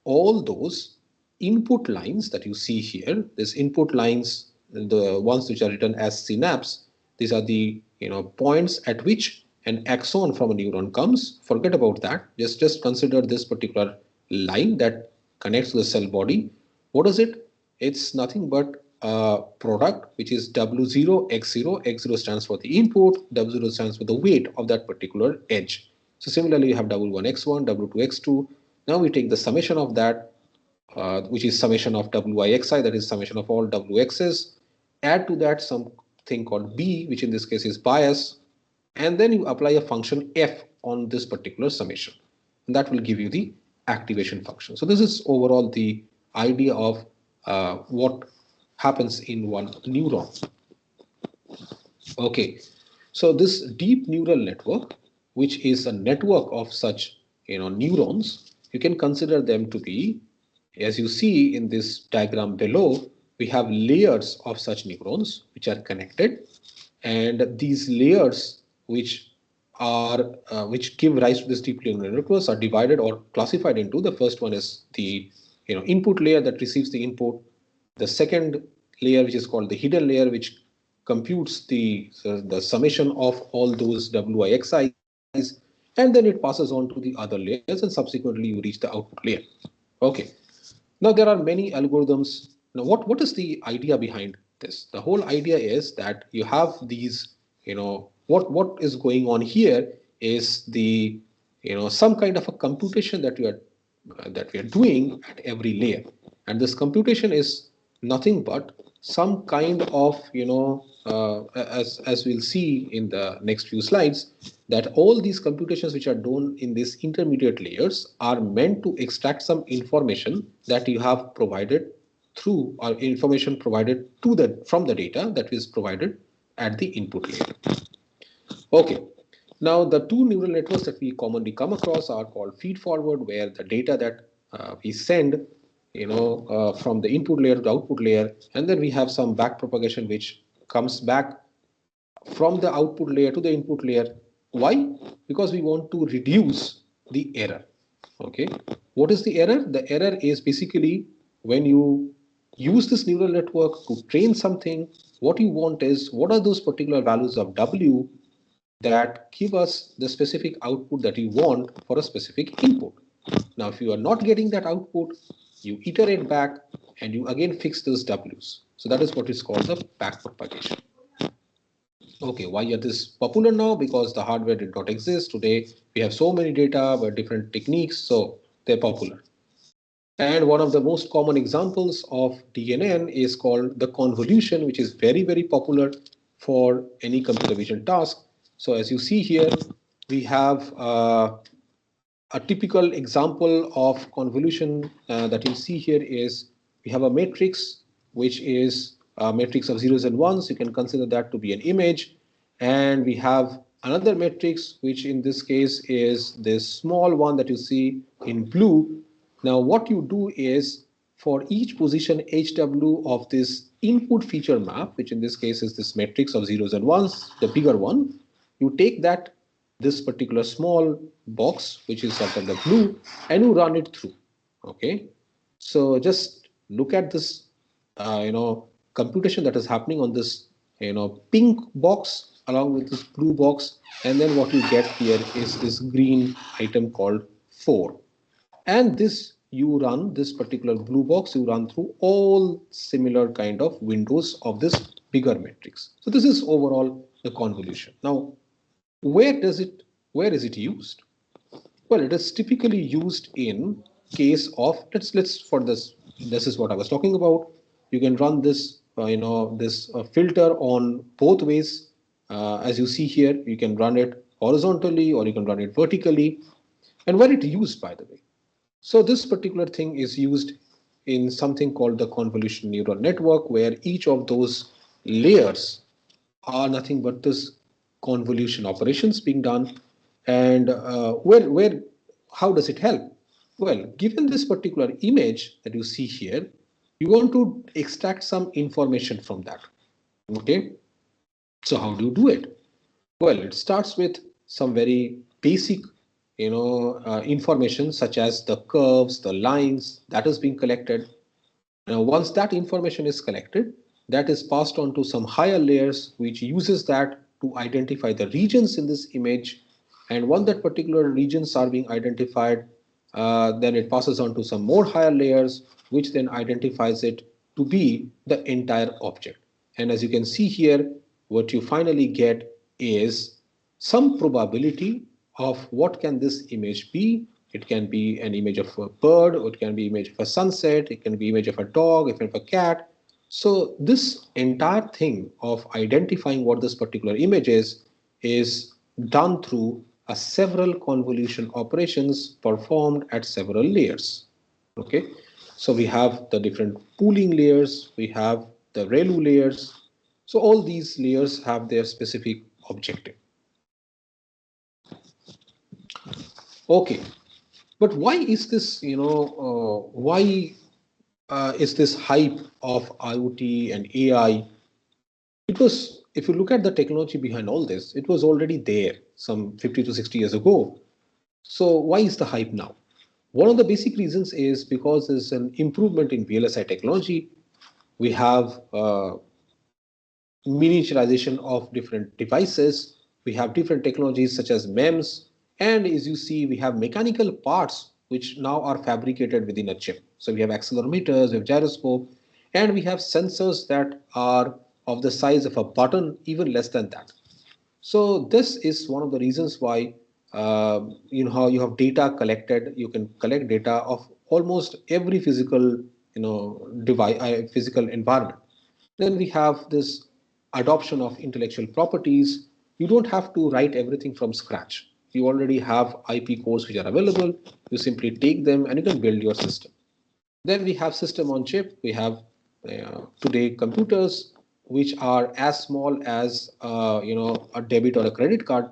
all those input lines that you see here. These input lines, the ones which are written as synapse, these are the points at which an axon from a neuron comes. Forget about that. Just consider this particular line that connects to the cell body. What is it? It's nothing but a product which is W0 X0. X0 stands for the input, W0 stands for the weight of that particular edge. So similarly, you have W1 X1, W2 X2. Now we take the summation of that, which is summation of Wi Xi, that is summation of all Wx's. Add to that something called B, which in this case is bias, and then you apply a function f on this particular summation, and that will give you the activation function. So this is overall the idea of what happens in one neuron. Okay, so this deep neural network, which is a network of such neurons, you can consider them to be, as you see in this diagram below, we have layers of such neurons which are connected, and these layers which give rise to this deep neural networks are divided or classified into, the first one is the input layer that receives the input, the second layer which is called the hidden layer, which computes the summation of all those WIXIs, and then it passes on to the other layers, and subsequently you reach the output layer. Okay. Now there are many algorithms. Now what is the idea behind this? The whole idea is that you have these, what is going on here is the, some kind of a computation that we are doing at every layer, and this computation is nothing but some kind of, as we'll see in the next few slides, that all these computations which are done in these intermediate layers are meant to extract some information that you have provided through, or information provided to the from the data that is provided at the input layer. Okay. Now, the two neural networks that we commonly come across are called feed forward, where the data that we send, from the input layer to the output layer, and then we have some back propagation which comes back from the output layer to the input layer. Why? Because we want to reduce the error. Okay. What is the error? The error is basically when you use this neural network to train something, what you want is what are those particular values of W that give us the specific output that you want for a specific input. Now, if you are not getting that output, you iterate back and you again fix those W's. So that is what is called the back propagation. Okay, why are this popular now? Because the hardware did not exist. Today, we have so many data with different techniques, so they're popular. And one of the most common examples of DNN is called the convolution, which is very, very popular for any computer vision task. So as you see here, we have a typical example of convolution that you see here is we have a matrix which is a matrix of zeros and ones. You can consider that to be an image. And we have another matrix, which in this case is this small one that you see in blue. Now, what you do is for each position HW of this input feature map, which in this case is this matrix of zeros and ones, the bigger one, you take that this particular small box, which is of the blue, and you run it through. Okay, so just look at this, computation that is happening on this, pink box along with this blue box, and then what you get here is this green item called 4. And this you run this particular blue box, you run through all similar kind of windows of this bigger matrix. So this is overall the convolution. Now, where does it where is it used? Well, it is typically used in case of let's for this is what I was talking about. You can run this this filter on both ways. As you see here, you can run it horizontally or you can run it vertically. And where it used, by the way. So this particular thing is used in something called the convolution neural network, where each of those layers are nothing but this convolution operations being done. And where how does it help? Well, given this particular image that you see here, you want to extract some information from that. Okay, so how do you do it? Well, it starts with some very basic, information such as the curves, the lines that is being collected. Now, once that information is collected, that is passed on to some higher layers, which uses that to identify the regions in this image. And once that particular regions are being identified, then it passes on to some more higher layers, which then identifies it to be the entire object. And as you can see here, what you finally get is some probability of what can this image be. It can be an image of a bird, or it can be image of a sunset, it can be image of a dog, if of a cat. So this entire thing of identifying what this particular image is done through a several convolution operations performed at several layers. Okay, so we have the different pooling layers, we have the ReLU layers. So all these layers have their specific objective. Okay, but why is this, why is this hype of IoT and AI? Because if you look at the technology behind all this, it was already there some 50 to 60 years ago. So why is the hype now? One of the basic reasons is because there's an improvement in VLSI technology. We have miniaturization of different devices. We have different technologies such as MEMS. And as you see, we have mechanical parts which now are fabricated within a chip. So we have accelerometers, we have gyroscope, and we have sensors that are of the size of a button, even less than that. So this is one of the reasons why how you have data collected. You can collect data of almost every physical physical environment. Then we have this adoption of intellectual properties. You don't have to write everything from scratch. You already have IP cores which are available. You simply take them and you can build your system. Then we have system on chip. We have today computers which are as small as a debit or a credit card,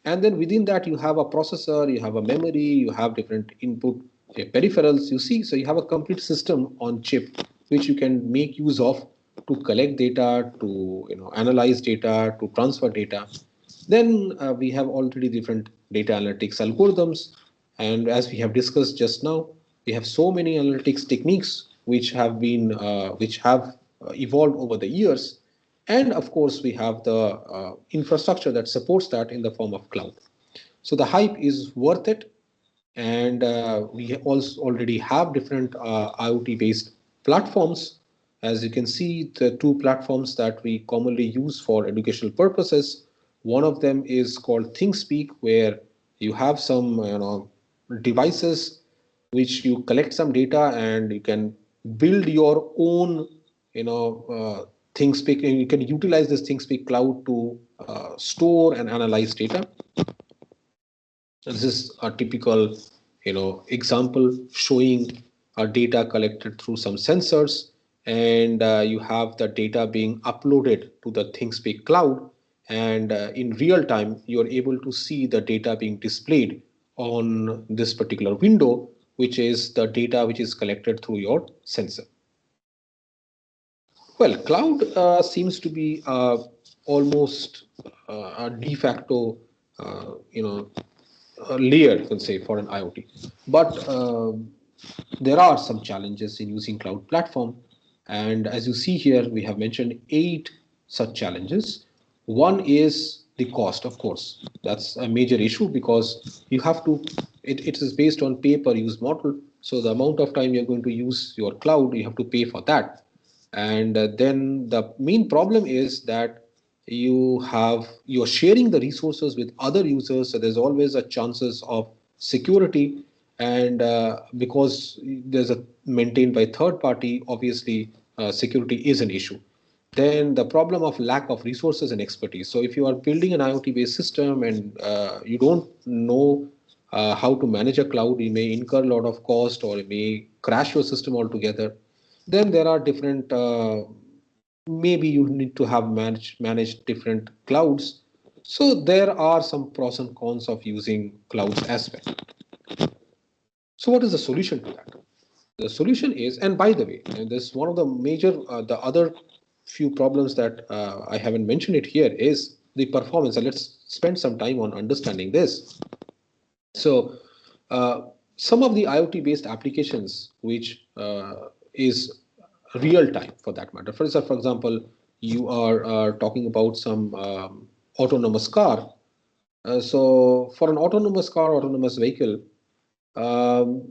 and then within that you have a processor, you have a memory, you have different input peripherals. You see, so you have a complete system on chip which you can make use of to collect data, to analyze data, to transfer data. Then we have already different data analytics algorithms. And as we have discussed just now, we have so many analytics techniques which have evolved over the years. And of course, we have the infrastructure that supports that in the form of cloud. So the hype is worth it. And we also already have different IoT based platforms. As you can see, the two platforms that we commonly use for educational purposes, one of them is called ThinkSpeak, where you have some devices which you collect some data and you can build your own ThinkSpeak, and you can utilize this ThinkSpeak cloud to store and analyze data. This is a typical, example showing data collected through some sensors, and you have the data being uploaded to the ThinkSpeak cloud, and in real time you are able to see the data being displayed on this particular window, which is the data which is collected through your sensor. Well, cloud seems to be almost a de facto, layer, you can say, for an IoT. But there are some challenges in using cloud platform. And as you see here, we have mentioned 8 such challenges. One is the cost, of course. That's a major issue because you have to, it is based on pay per use model. So the amount of time you're going to use your cloud, you have to pay for that. And then the main problem is that you're sharing the resources with other users, so there's always a chances of security. And because there's a maintained by third party, obviously security is an issue. Then the problem of lack of resources and expertise. So if you are building an IoT based system and you don't know how to manage a cloud, you may incur a lot of cost or it may crash your system altogether. Then there are different, maybe you need to have manage different clouds. So there are some pros and cons of using clouds as well. So what is the solution to that? The solution is, and by the way, and this is one of the major, the other few problems that I haven't mentioned it here is the performance. And let's spend some time on understanding this. So some of the IoT based applications, which is real time for that matter. For example, you are talking about some autonomous car. So for an autonomous car, autonomous vehicle, um,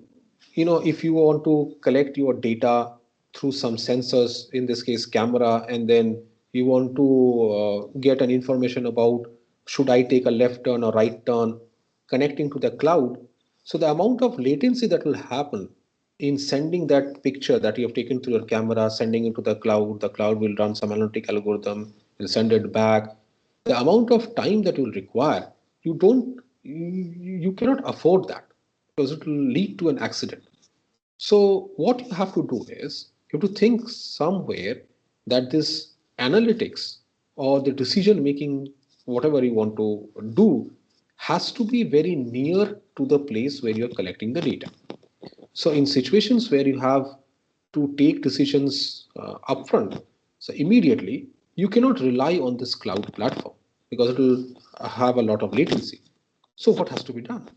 if you want to collect your data through some sensors, in this case camera, and then you want to get an information about should I take a left turn or right turn, connecting to the cloud. So the amount of latency that will happen in sending that picture that you have taken through your camera, sending it to the cloud will run some analytic algorithm, will send it back. The amount of time that will require, you cannot afford that because it will lead to an accident. So what you have to do is you have to think somewhere that this analytics or the decision making, whatever you want to do, has to be very near to the place where you're collecting the data. So in situations where you have to take decisions upfront, so immediately you cannot rely on this cloud platform because it will have a lot of latency. So what has to be done?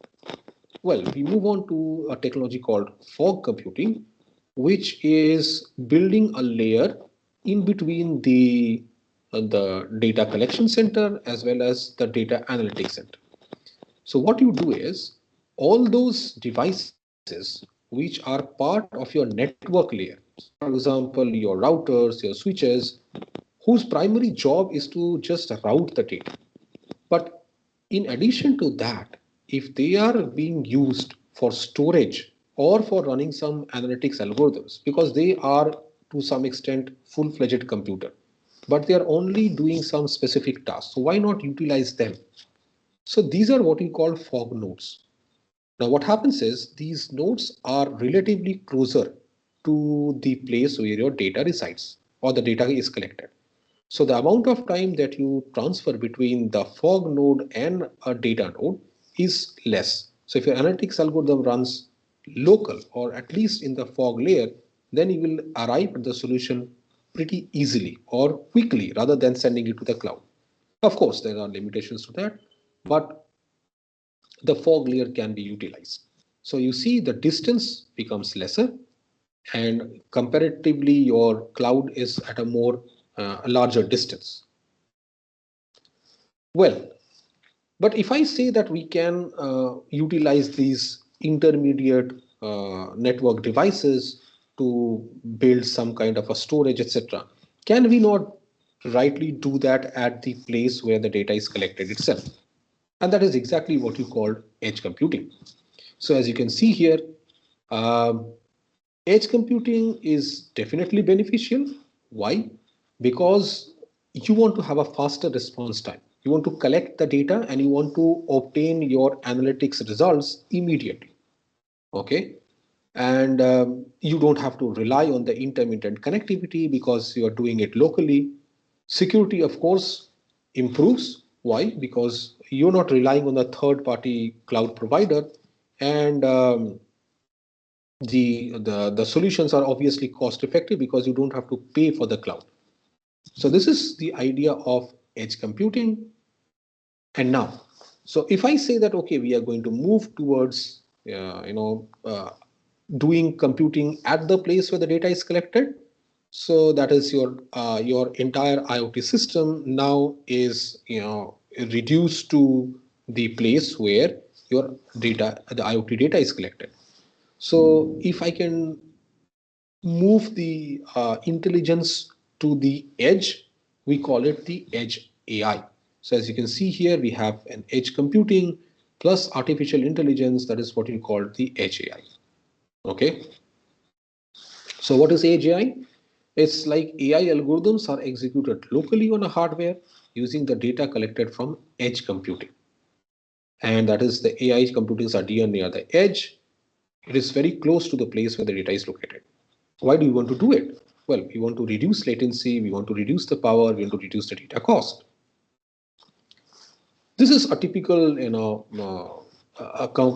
Well, we move on to a technology called fog computing, which is building a layer in between the data collection center as well as the data analytics center. So what you do is all those devices which are part of your network layer, for example, your routers, your switches, whose primary job is to just route the data. But in addition to that, if they are being used for storage or for running some analytics algorithms, because they are to some extent full-fledged computer, but they are only doing some specific tasks. So why not utilize them? So these are what we call fog nodes. Now what happens is these nodes are relatively closer to the place where your data resides or the data is collected. So the amount of time that you transfer between the fog node and a data node is less. So if your analytics algorithm runs local or at least in the fog layer, then you will arrive at the solution pretty easily or quickly rather than sending it to the cloud. Of course, there are limitations to that, but the fog layer can be utilized. So you see the distance becomes lesser and comparatively your cloud is at a more larger distance. Well, but if I say that we can utilize these intermediate network devices to build some kind of a storage, etc., can we not rightly do that at the place where the data is collected itself? And that is exactly what you called edge computing. So as you can see here, um, edge computing is definitely beneficial. Why? Because you want to have a faster response time. You want to collect the data and you want to obtain your analytics results immediately. Okay. And you don't have to rely on the intermittent connectivity because you are doing it locally. Security, of course, improves. Why? Because you're not relying on a third party cloud provider. And the solutions are obviously cost effective because you don't have to pay for the cloud. So this is the idea of edge computing. And now, so if I say that okay, we are going to move towards doing computing at the place where the data is collected, so that is your entire IoT system now is reduced to the place where your data, the IoT data is collected. So if I can move the intelligence to the edge, we call it the edge AI. So as you can see here, we have an edge computing plus artificial intelligence. That is what we call the edge AI. Okay. So what is edge AI? It's like AI algorithms are executed locally on a hardware using the data collected from edge computing. And that is the AI computings are near the edge. It is very close to the place where the data is located. Why do we want to do it? Well, we want to reduce latency, we want to reduce the power, we want to reduce the data cost. This is a typical,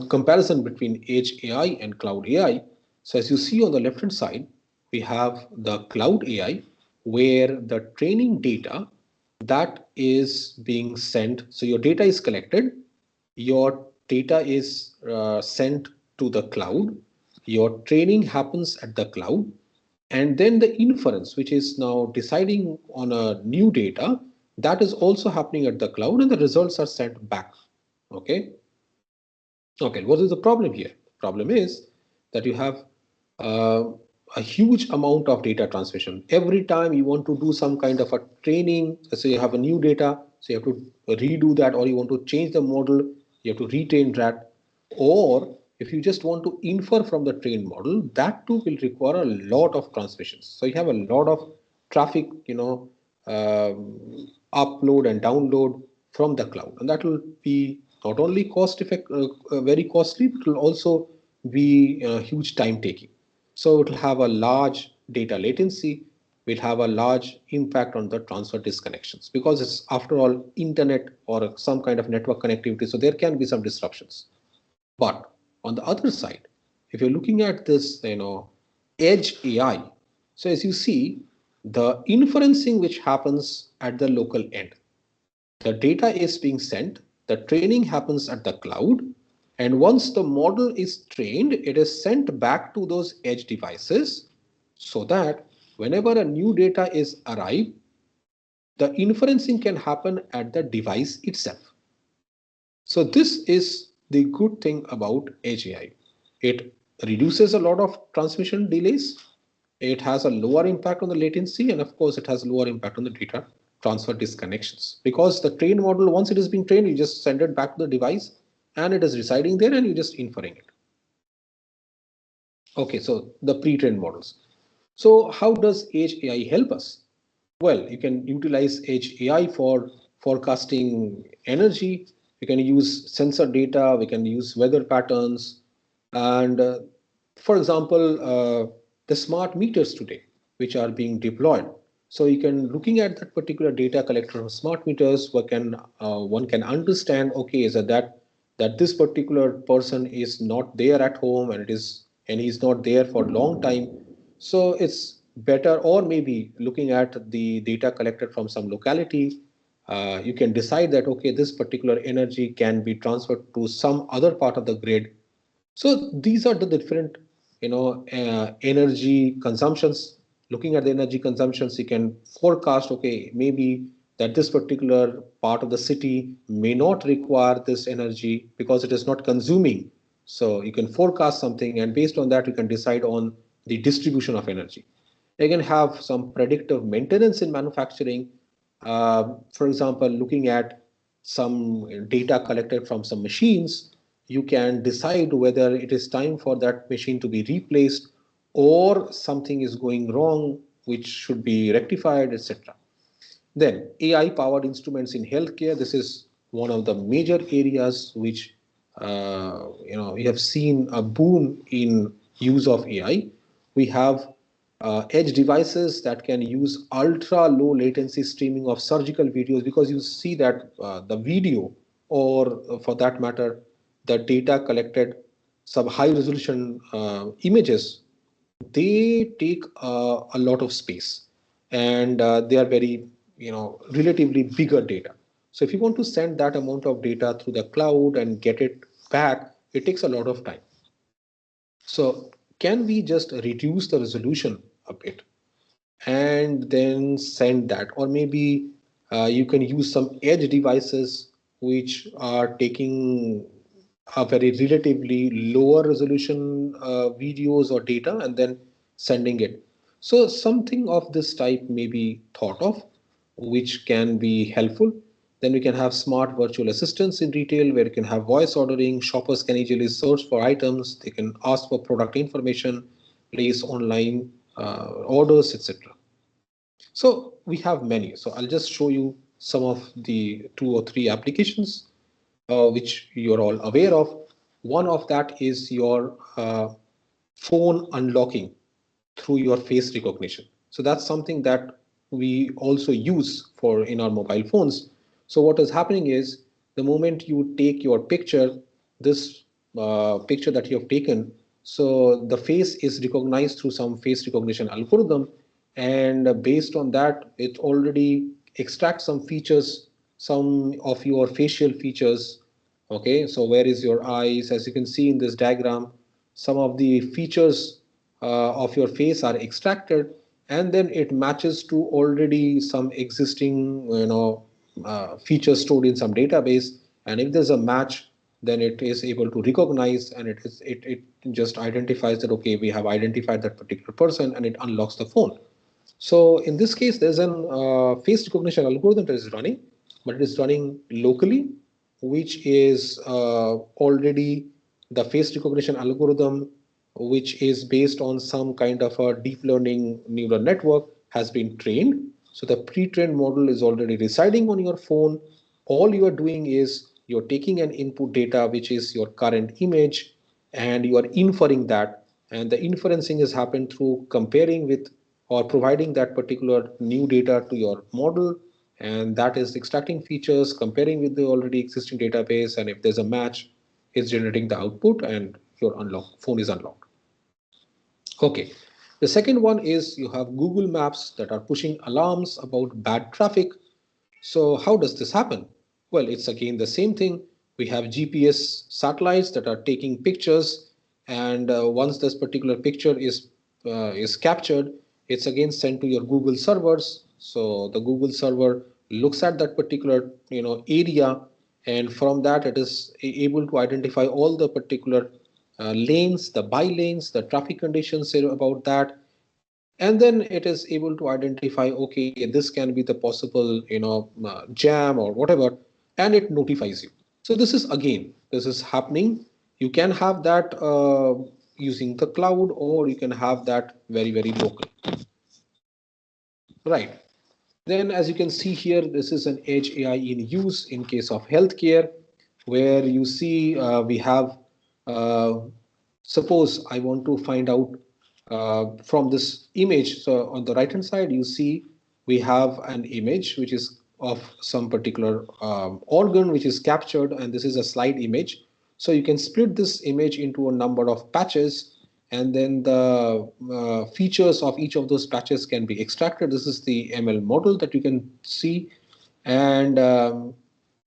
comparison between edge AI and cloud AI. So as you see on the left hand side, we have the cloud AI where the training data that is being sent. So your data is collected, your data is sent to the cloud, your training happens at the cloud, and then the inference, which is now deciding on a new data, that is also happening at the cloud and the results are sent back. Okay. Okay. What is the problem here? The problem is that you have uh, a huge amount of data transmission. Every time you want to do some kind of a training, so you have a new data, so you have to redo that, or you want to change the model, you have to retrain that, or if you just want to infer from the trained model, that too will require a lot of transmissions. So you have a lot of traffic, upload and download from the cloud, and that will be not only very costly, but will also be huge time taking. So it will have a large data latency, will have a large impact on the transfer disconnections because it's after all internet or some kind of network connectivity. So there can be some disruptions. But on the other side, if you're looking at this, edge AI, so as you see, the inferencing which happens at the local end, the data is being sent, the training happens at the cloud, and once the model is trained, it is sent back to those edge devices so that whenever a new data is arrived, the inferencing can happen at the device itself. So this is the good thing about edge AI. It reduces a lot of transmission delays. It has a lower impact on the latency, and of course, it has lower impact on the data transfer disconnections. Because the trained model, once it is being trained, you just send it back to the device, and it is residing there, and you just inferring it. Okay, so the pre-trained models. So how does Edge AI help us? Well, you can utilize Edge AI for forecasting energy. We can use sensor data. We can use weather patterns, and for example, the smart meters today, which are being deployed. So you can looking at that particular data collector of smart meters, one can understand, okay, is that this particular person is not there at home and he's not there for a long time. So it's better, or maybe looking at the data collected from some locality, you can decide that okay, this particular energy can be transferred to some other part of the grid. So these are the different, energy consumptions. Looking at the energy consumptions, you can forecast, okay, maybe that this particular part of the city may not require this energy because it is not consuming. So you can forecast something, and based on that, you can decide on the distribution of energy. You can have some predictive maintenance in manufacturing. For example, looking at some data collected from some machines, you can decide whether it is time for that machine to be replaced or something is going wrong, which should be rectified, etc. Then AI powered instruments in healthcare. This is one of the major areas which we have seen a boom in use of AI. We have edge devices that can use ultra low latency streaming of surgical videos, because you see that the video, or for that matter, the data collected, some high resolution images, they take a lot of space, and they are very, relatively bigger data. So if you want to send that amount of data through the cloud and get it back, it takes a lot of time. So can we just reduce the resolution a bit and then send that? Or maybe you can use some edge devices which are taking a very relatively lower resolution videos or data and then sending it. So something of this type may be thought of, which can be helpful. Then we can have smart virtual assistants in retail, where you can have voice ordering. Shoppers can easily search for items. They can ask for product information, place online orders, etc. So we have many. So I'll just show you some of the two or three applications which you're all aware of. One of that is your phone unlocking through your face recognition. So that's something that we also use for in our mobile phones. So what is happening is, the moment you take your picture, this picture that you have taken, so the face is recognized through some face recognition algorithm, and based on that, it already extracts some features, some of your facial features. Okay, so where is your eyes? As you can see in this diagram, some of the features of your face are extracted, and then it matches to already some existing, features stored in some database. And if there's a match, then it is able to recognize, and it just identifies that okay, we have identified that particular person, and it unlocks the phone. So in this case, there's an face recognition algorithm that is running, but it is running locally, which is already the face recognition algorithm, which is based on some kind of a deep learning neural network, has been trained. So the pre-trained model is already residing on your phone. All you are doing is you're taking an input data, which is your current image, and you are inferring that. And the inferencing has happened through comparing with, or providing that particular new data to your model, and that is extracting features, comparing with the already existing database, and if there's a match, it's generating the output, and your phone is unlocked. Okay. The second one is you have Google Maps that are pushing alarms about bad traffic. So how does this happen? Well, it's again the same thing. We have GPS satellites that are taking pictures, and once this particular picture is captured, it's again sent to your Google servers. So the Google server looks at that particular, area, and from that it is able to identify all the particular lanes, the by lanes, the traffic conditions about that, and then it is able to identify, okay, this can be the possible, jam or whatever, and it notifies you. So this is happening. You can have that using the cloud, or you can have that very, very local. Right. Then, as you can see here, this is an edge AI in use in case of healthcare, where you see we have, uh, suppose I want to find out from this image. So on the right hand side, you see we have an image which is of some particular organ which is captured, and this is a slide image. So you can split this image into a number of patches, and then the features of each of those patches can be extracted. This is the ML model that you can see, and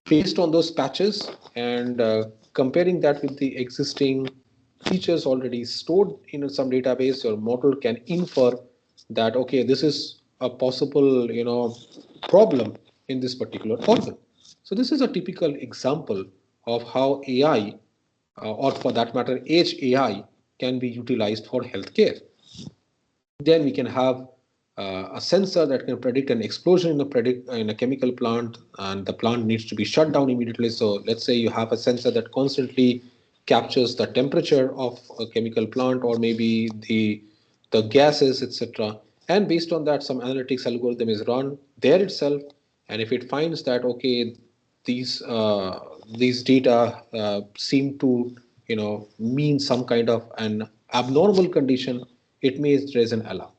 based on those patches and comparing that with the existing features already stored in some database, your model can infer that okay, this is a possible problem in this particular organ. So this is a typical example of how AI, or for that matter, edge AI, can be utilized for healthcare. Then we can have a sensor that can predict an explosion in a chemical plant, and the plant needs to be shut down immediately. So let's say you have a sensor that constantly captures the temperature of a chemical plant, or maybe the gases, etc. And based on that, some analytics algorithm is run there itself. And if it finds that okay, these uh, these data seem to mean some kind of an abnormal condition, it may raise an alarm.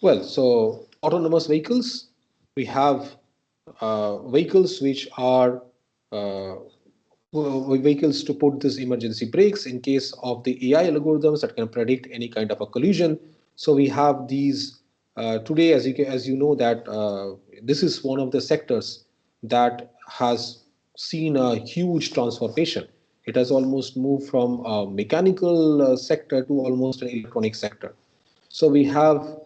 Well, so autonomous vehicles, we have vehicles which are uh, vehicles to put this emergency brakes in case of the AI algorithms that can predict any kind of a collision. So we have these today, as you know that this is one of the sectors that has seen a huge transformation. It has almost moved from a mechanical sector to almost an electronic sector. So we have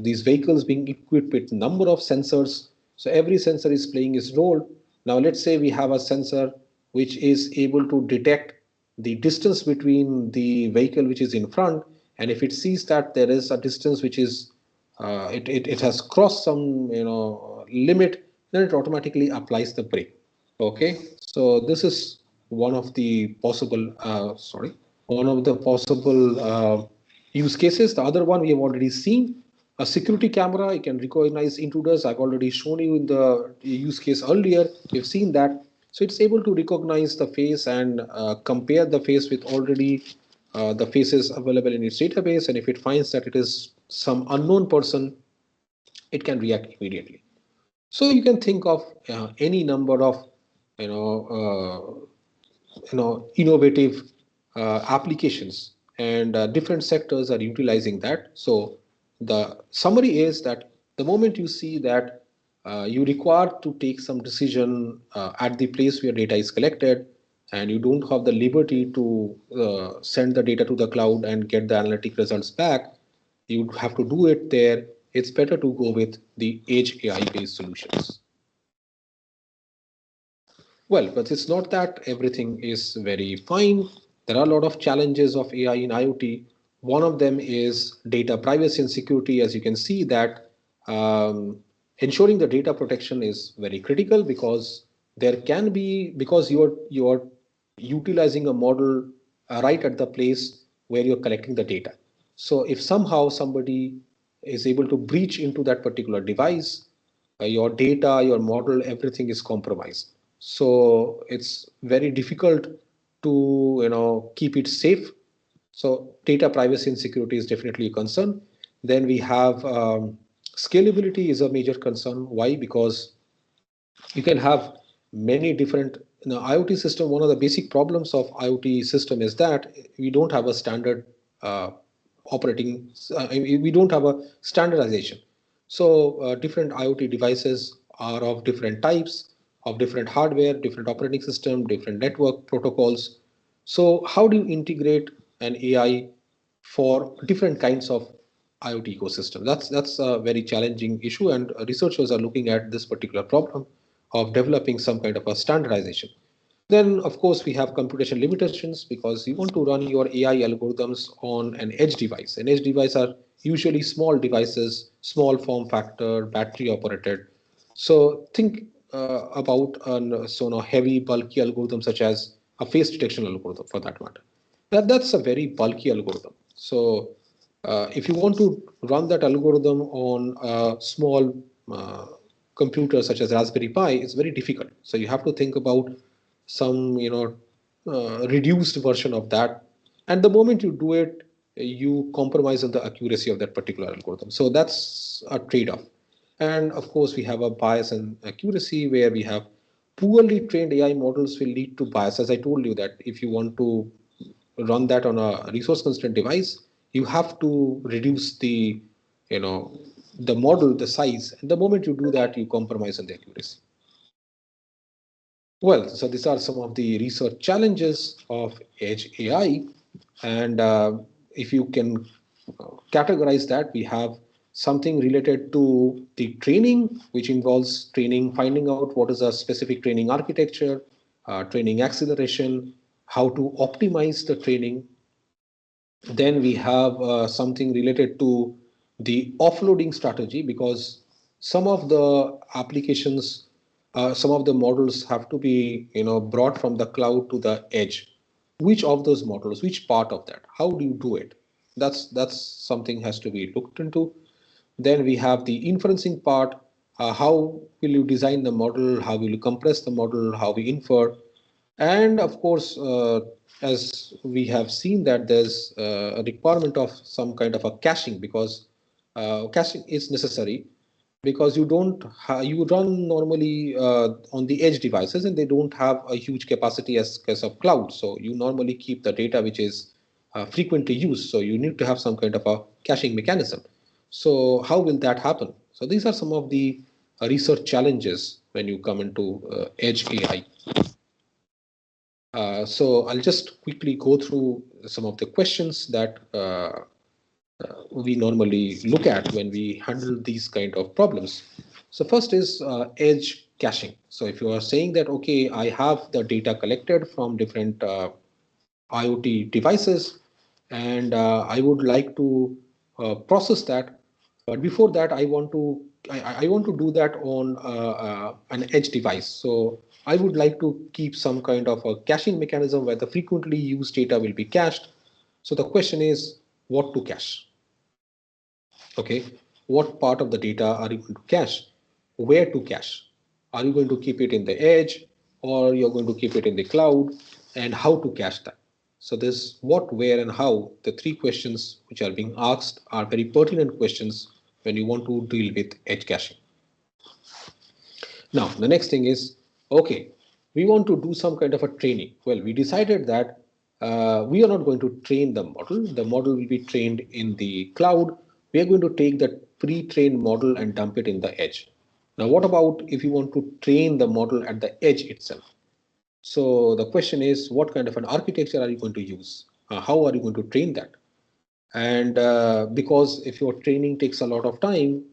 these vehicles being equipped with number of sensors. So every sensor is playing its role. Now let's say we have a sensor which is able to detect the distance between the vehicle which is in front, and if it sees that there is a distance which is it has crossed some limit, then it automatically applies the brake. Okay, so this is one of the possible use cases. The other one we have already seen, a security camera. It can recognize intruders. I've already shown you in the use case earlier. We've seen that. So it's able to recognize the face and compare the face with already the faces available in its database. And if it finds that it is some unknown person, it can react immediately. So you can think of any number of you know innovative applications, and different sectors are utilizing that. So the summary is that the moment you see that you require to take some decision at the place where data is collected, and you don't have the liberty to send the data to the cloud and get the analytic results back, you have to do it there. It's better to go with the edge AI based solutions. Well, but it's not that everything is very fine. There are a lot of challenges of AI in IoT. One of them is data privacy and security. As you can see that ensuring the data protection is very critical, because there can be, because you're utilizing a model right at the place where you're collecting the data. So if somehow somebody is able to breach into that particular device, your data, your model, everything is compromised. So it's very difficult to keep it safe. So data privacy and security is definitely a concern. Then we have scalability is a major concern. Why? Because you can have many different IoT system. One of the basic problems of IoT system is that we don't have a standard uh, operating. We don't have a standardization. So different IoT devices are of different types, of different hardware, different operating system, different network protocols. So how do you integrate an AI for different kinds of IoT ecosystem? That's a very challenging issue, and researchers are looking at this particular problem of developing some kind of a standardization. Then, of course, we have computation limitations, because you want to run your AI algorithms on an edge device. An edge device are usually small devices, small form factor, battery operated. So think about heavy, bulky algorithms such as a face detection algorithm for that matter. That's a very bulky algorithm. So if you want to run that algorithm on a small computer such as Raspberry Pi, it's very difficult. So you have to think about some reduced version of that, and the moment you do it, you compromise on the accuracy of that particular algorithm. So that's a trade-off. And of course, we have a bias and accuracy where we have poorly trained AI models will lead to bias. As I told you that if you want to run that on a resource constrained device, you have to reduce you know, the model, the size. And the moment you do that, you compromise on the accuracy. Well, so these are some of the research challenges of edge AI. And if you can categorize that, we have something related to the training, which involves training, finding out what is a specific training architecture, training acceleration, how to optimize the training. Then we have something related to the offloading strategy, because some of the applications, some of the models have to be brought from the cloud to the edge. Which of those models, which part of that, how do you do it? That's something has to be looked into. Then we have the inferencing part. How will you design the model? How will you compress the model? How we infer? And of course, as we have seen that there's a requirement of some kind of a caching, because caching is necessary, because you run normally on the edge devices, and they don't have a huge capacity as case of cloud. So you normally keep the data which is frequently used. So you need to have some kind of a caching mechanism. So how will that happen? So these are some of the research challenges when you come into edge AI. So I'll just quickly go through some of the questions that we normally look at when we handle these kind of problems. So first is edge caching. So if you are saying that, okay, I have the data collected from different IoT devices, and I would like to process that. But before that, I want to do that on an edge device. So I would like to keep some kind of a caching mechanism where the frequently used data will be cached. So the question is, what to cache? Okay, what part of the data are you going to cache? Where to cache? Are you going to keep it in the edge, or you're going to keep it in the cloud? And how to cache that? So this what, where, and how, the three questions which are being asked are very pertinent questions when you want to deal with edge caching. Now, the next thing is, okay, we want to do some kind of a training. Well, we decided that we are not going to train the model. The model will be trained in the cloud. We are going to take that pre-trained model and dump it in the edge. Now, what about if you want to train the model at the edge itself? So the question is, what kind of an architecture are you going to use? How are you going to train that? And because if your training takes a lot of time,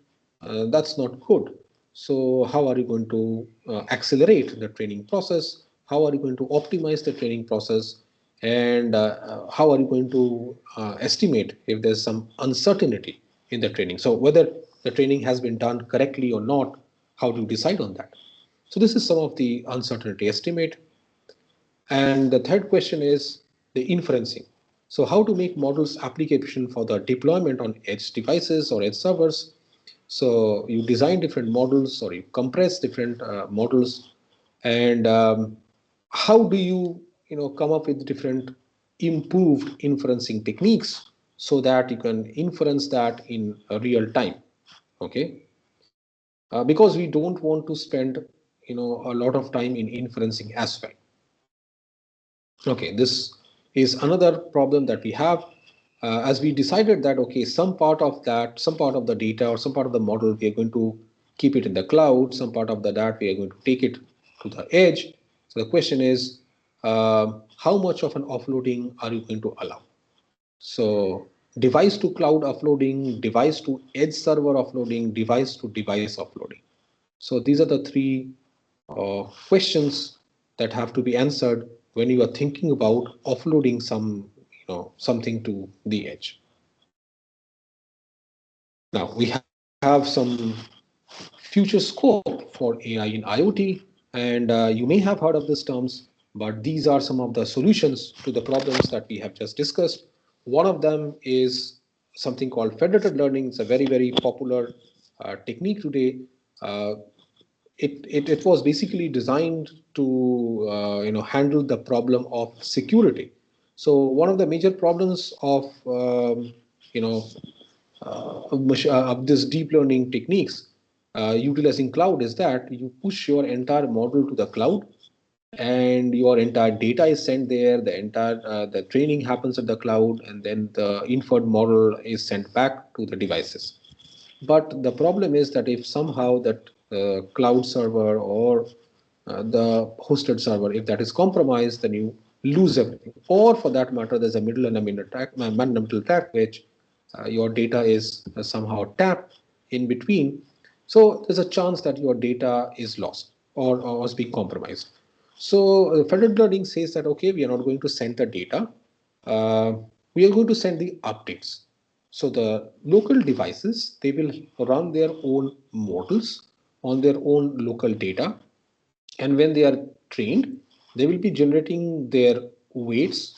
that's not good. So how are you going to accelerate the training process? How are you going to optimize the training process? And how are you going to estimate if there's some uncertainty in the training? So whether the training has been done correctly or not, how do you decide on that? So this is some of the uncertainty estimate. And the third question is the inferencing. So how to make models application for the deployment on edge devices or edge servers. So you design different models, or you compress different models, and how do you come up with different improved inferencing techniques so that you can inference that in real time. Okay, because we don't want to spend a lot of time in inferencing as well. Okay, this is another problem that we have. As we decided that, okay, some part of the data or some part of the model, we are going to keep it in the cloud, some part of the data, we are going to take it to the edge. So the question is, how much of an offloading are you going to allow? So device to cloud offloading, device to edge server offloading, device to device offloading. So these are the three questions that have to be answered when you are thinking about offloading something to the edge. Now we have some future scope for AI in IoT, and you may have heard of these terms. But these are some of the solutions to the problems that we have just discussed. One of them is something called federated learning. It's a very, very popular technique today. Uh, it was basically designed to handle the problem of security. So one of the major problems of you know of this deep learning techniques utilizing cloud is that you push your entire model to the cloud, and your entire data is sent there. The entire the training happens at the cloud, and then the inferred model is sent back to the devices. But the problem is that if somehow that cloud server or the hosted server, if that is compromised, then you lose everything. Or for that matter, there's a middle and a middle track, which your data is somehow tapped in between. So there's a chance that your data is lost or is being compromised. So federated learning says that, okay, we are not going to send the data. Uh, we are going to send the updates. So the local devices, they will run their own models on their own local data. And when they are trained, they will be generating their weights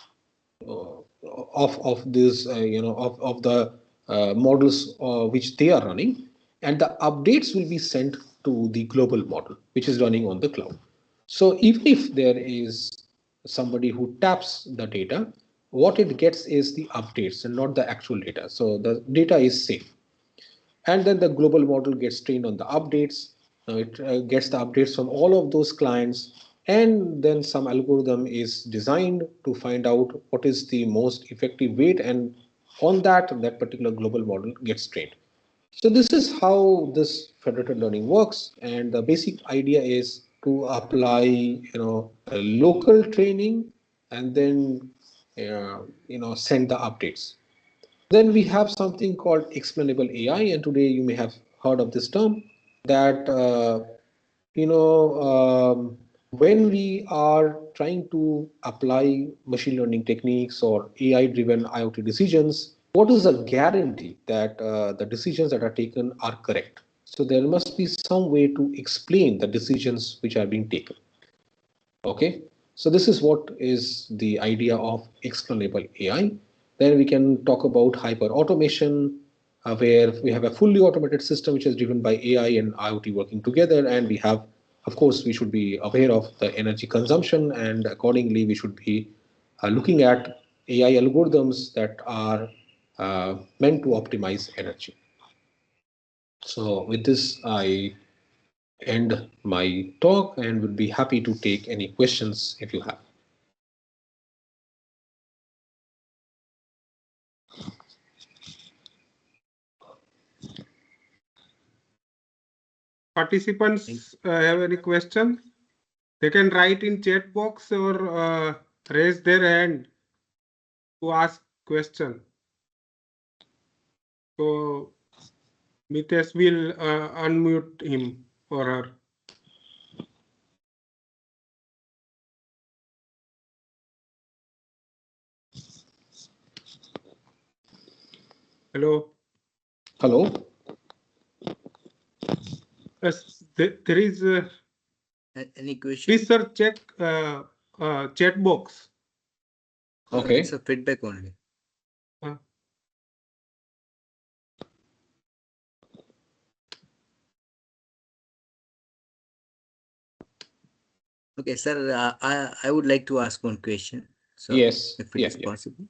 of this of the models which they are running, and the updates will be sent to the global model which is running on the cloud. So even if there is somebody who taps the data, what it gets is the updates and not the actual data. So the data is safe, and then the global model gets trained on the updates. It gets the updates from all of those clients, and then some algorithm is designed to find out what is the most effective weight, and on that particular global model gets trained. So this is how this federated learning works, and the basic idea is to apply a local training, and then send the updates. Then we have something called explainable AI, and today you may have heard of this term. That when we are trying to apply machine learning techniques or AI-driven IoT decisions, what is the guarantee that the decisions that are taken are correct? So there must be some way to explain the decisions which are being taken. Okay, so this is what is the idea of explainable AI. Then we can talk about hyper automation, where we have a fully automated system which is driven by AI and IoT working together. And we have, of course, we should be aware of the energy consumption, and accordingly, we should be looking at AI algorithms that are meant to optimize energy. So with this, I end my talk and would be happy to take any questions if you have. Participants have any question? They can write in chat box or raise their hand to ask question. So Mitesh will unmute him or her. Hello. Hello. Yes, there is. Any question? Please, sir, check chat box. Okay. It's a feedback only. Okay, sir. I would like to ask one question. So, Yes. if it Yeah. is Yeah. possible.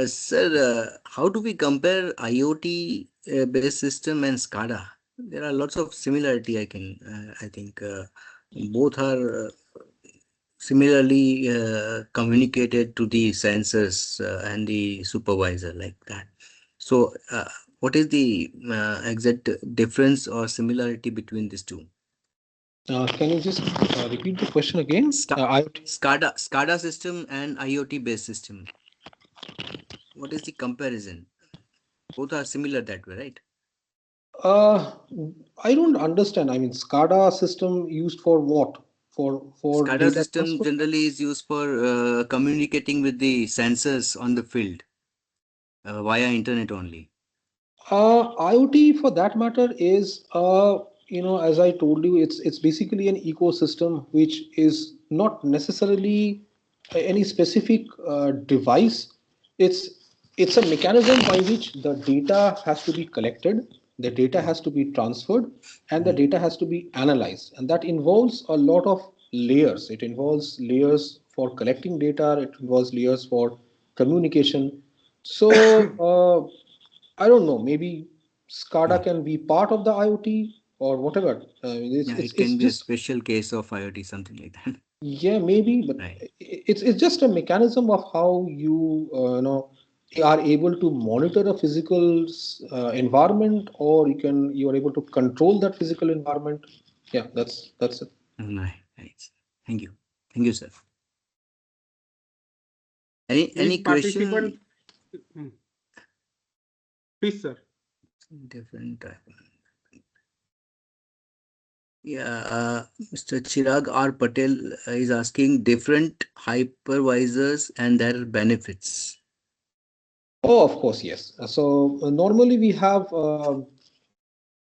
Sir, how do we compare IoT based system and SCADA? There are lots of similarity. I think both are similarly communicated to the sensors and the supervisor like that. So, what is the exact difference or similarity between these two? Can you just repeat the question again? IoT. SCADA system and IoT based system. What is the comparison? Both are similar that way, right? Uh, I don't understand. I mean, SCADA system used for what? For SCADA data system transfer? generally is used for communicating with the sensors on the field via internet only. IoT, for that matter, is a as I told you, it's basically an ecosystem which is not necessarily any specific device. It's a mechanism by which the data has to be collected, the data has to be transferred, and the data has to be analyzed, and that involves a lot of layers. It involves layers for collecting data. It involves layers for communication. So I don't know. Maybe SCADA Yeah. can be part of the IoT or whatever. Yeah, it It's can be a just, special case of IoT, something like that. yeah, maybe, but Right. it's just a mechanism of how are able to monitor a physical environment, or you are able to control that physical environment. Yeah, that's it. Right. Right. Thank you. Thank you, sir. Any Each question? participant, Hmm. Please, sir. Different type. Yeah, Mr. Chirag R. Patel is asking different hypervisors and their benefits. Oh, of course, yes. So normally we have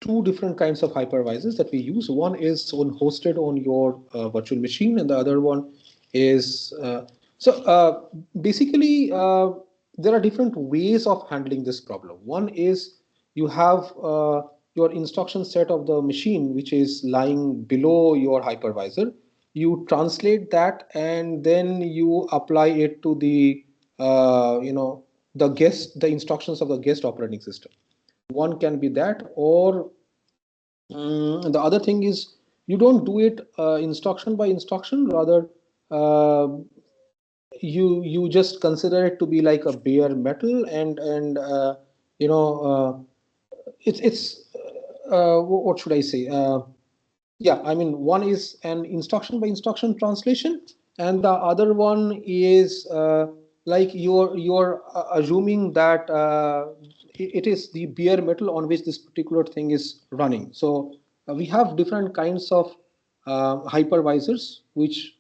two different kinds of hypervisors that we use. One is hosted on your virtual machine, and the other one is basically there are different ways of handling this problem. One is you have your instruction set of the machine, which is lying below your hypervisor. You translate that, and then you apply it to the instructions of the guest operating system. One can be that, or the other thing is you don't do it instruction by instruction. Rather, uh, you just consider it to be like a bare metal, and you know it's what should I say? Yeah, I mean, one is an instruction by instruction translation, and the other one is like you're assuming that it is the bare metal on which this particular thing is running. So we have different kinds of hypervisors, which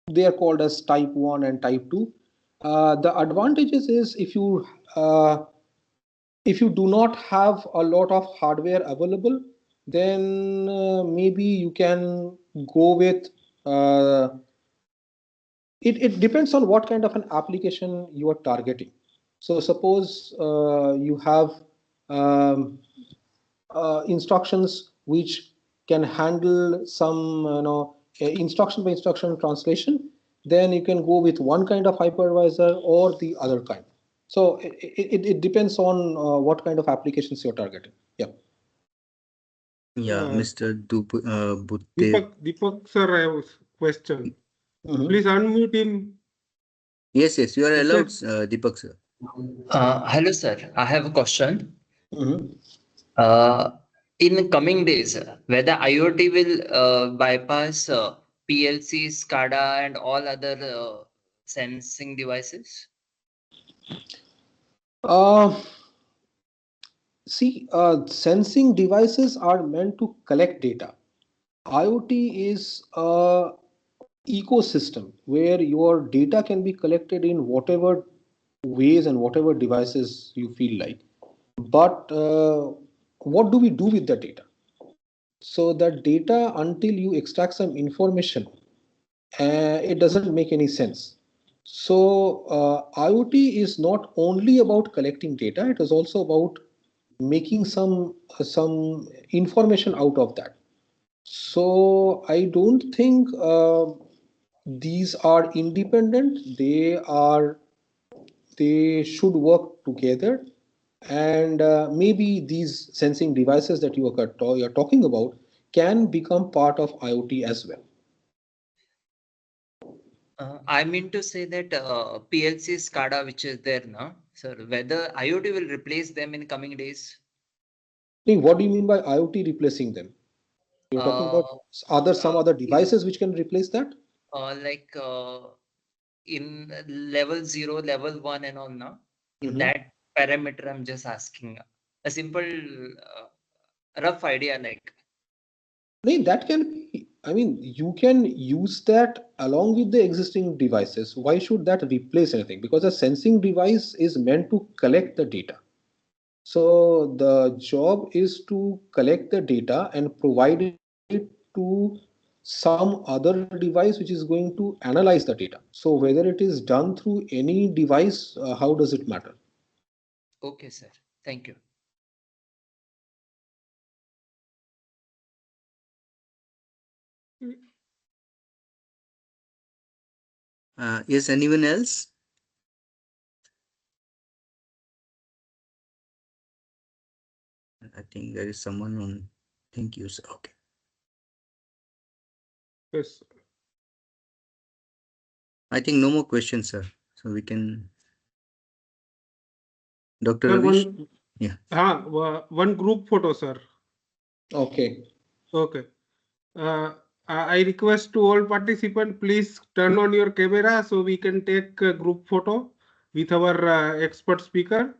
they are called as type 1 and type 2. The advantages is uh, if you do not have a lot of hardware available, then maybe you can go with uh, it depends on what kind of an application you are targeting. So suppose you have um, instructions which can handle some instruction by instruction translation, then you can go with one kind of hypervisor or the other kind. So it depends on what kind of applications you're targeting. Yeah. Yeah, Uh, Mr. Butte. Deepak sir, I have a question. Mhm. Please unmute him. Yes, yes, you are allowed, Okay. Deepak sir. Hello, sir. I have a question. Mhm. Uh, in coming days, whether IoT will bypass PLC, SCADA, and all other sensing devices? Uh, See, sensing devices are meant to collect data. IoT is a ecosystem where your data can be collected in whatever ways and whatever devices you feel like. But what do we do with the data? So that data, until you extract some information, it doesn't make any sense. So IoT is not only about collecting data; it is also about making some information out of that. So I don't think these are independent. They should work together, and maybe these sensing devices that you're talking about can become part of IoT as well. I mean to say that PLC, SCADA, which is there now, sir, whether IoT will replace them in coming days? What do you mean by IoT replacing them? You're talking Uh, about some other in devices which can replace that? like in level 0, level 1, and all now, in Mhm. that parameter, I'm just asking a simple rough idea like. No, that can be, I mean, you can use that along with the existing devices. Why should that replace anything? Because a sensing device is meant to collect the data. So the job is to collect the data and provide it to some other device which is going to analyze the data. So whether it is done through any device, how does it matter? Okay, sir. Thank you. Yes, anyone else? I think there is someone on. Thank you, sir. Okay. Yes. I think no more questions, sir. So we can. Dr. Sir, Ravish? Yeah. one group photo, sir. Okay. Okay. I request to all participants, please turn on your camera so we can take a group photo with our expert speaker.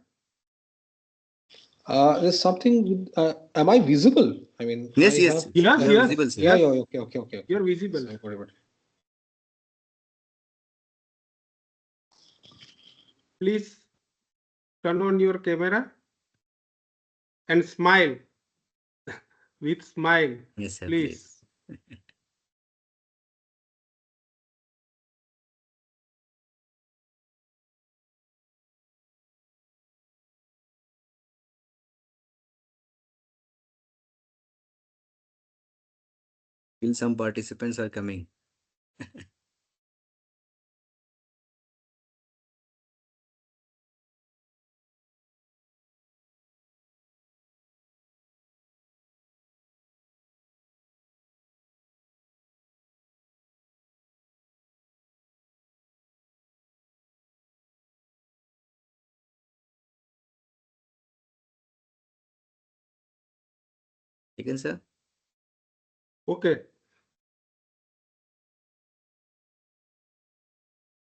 There's something with, am I visible? I mean, Yes, I yes. have, Yes, You are yes, visible, sir. yeah, yes. yeah, okay, okay, okay, okay. You're visible. Sorry for it. Please turn on your camera and smile with smile, Yes, sir, please. Still some participants are coming. Taken, sir? Okay.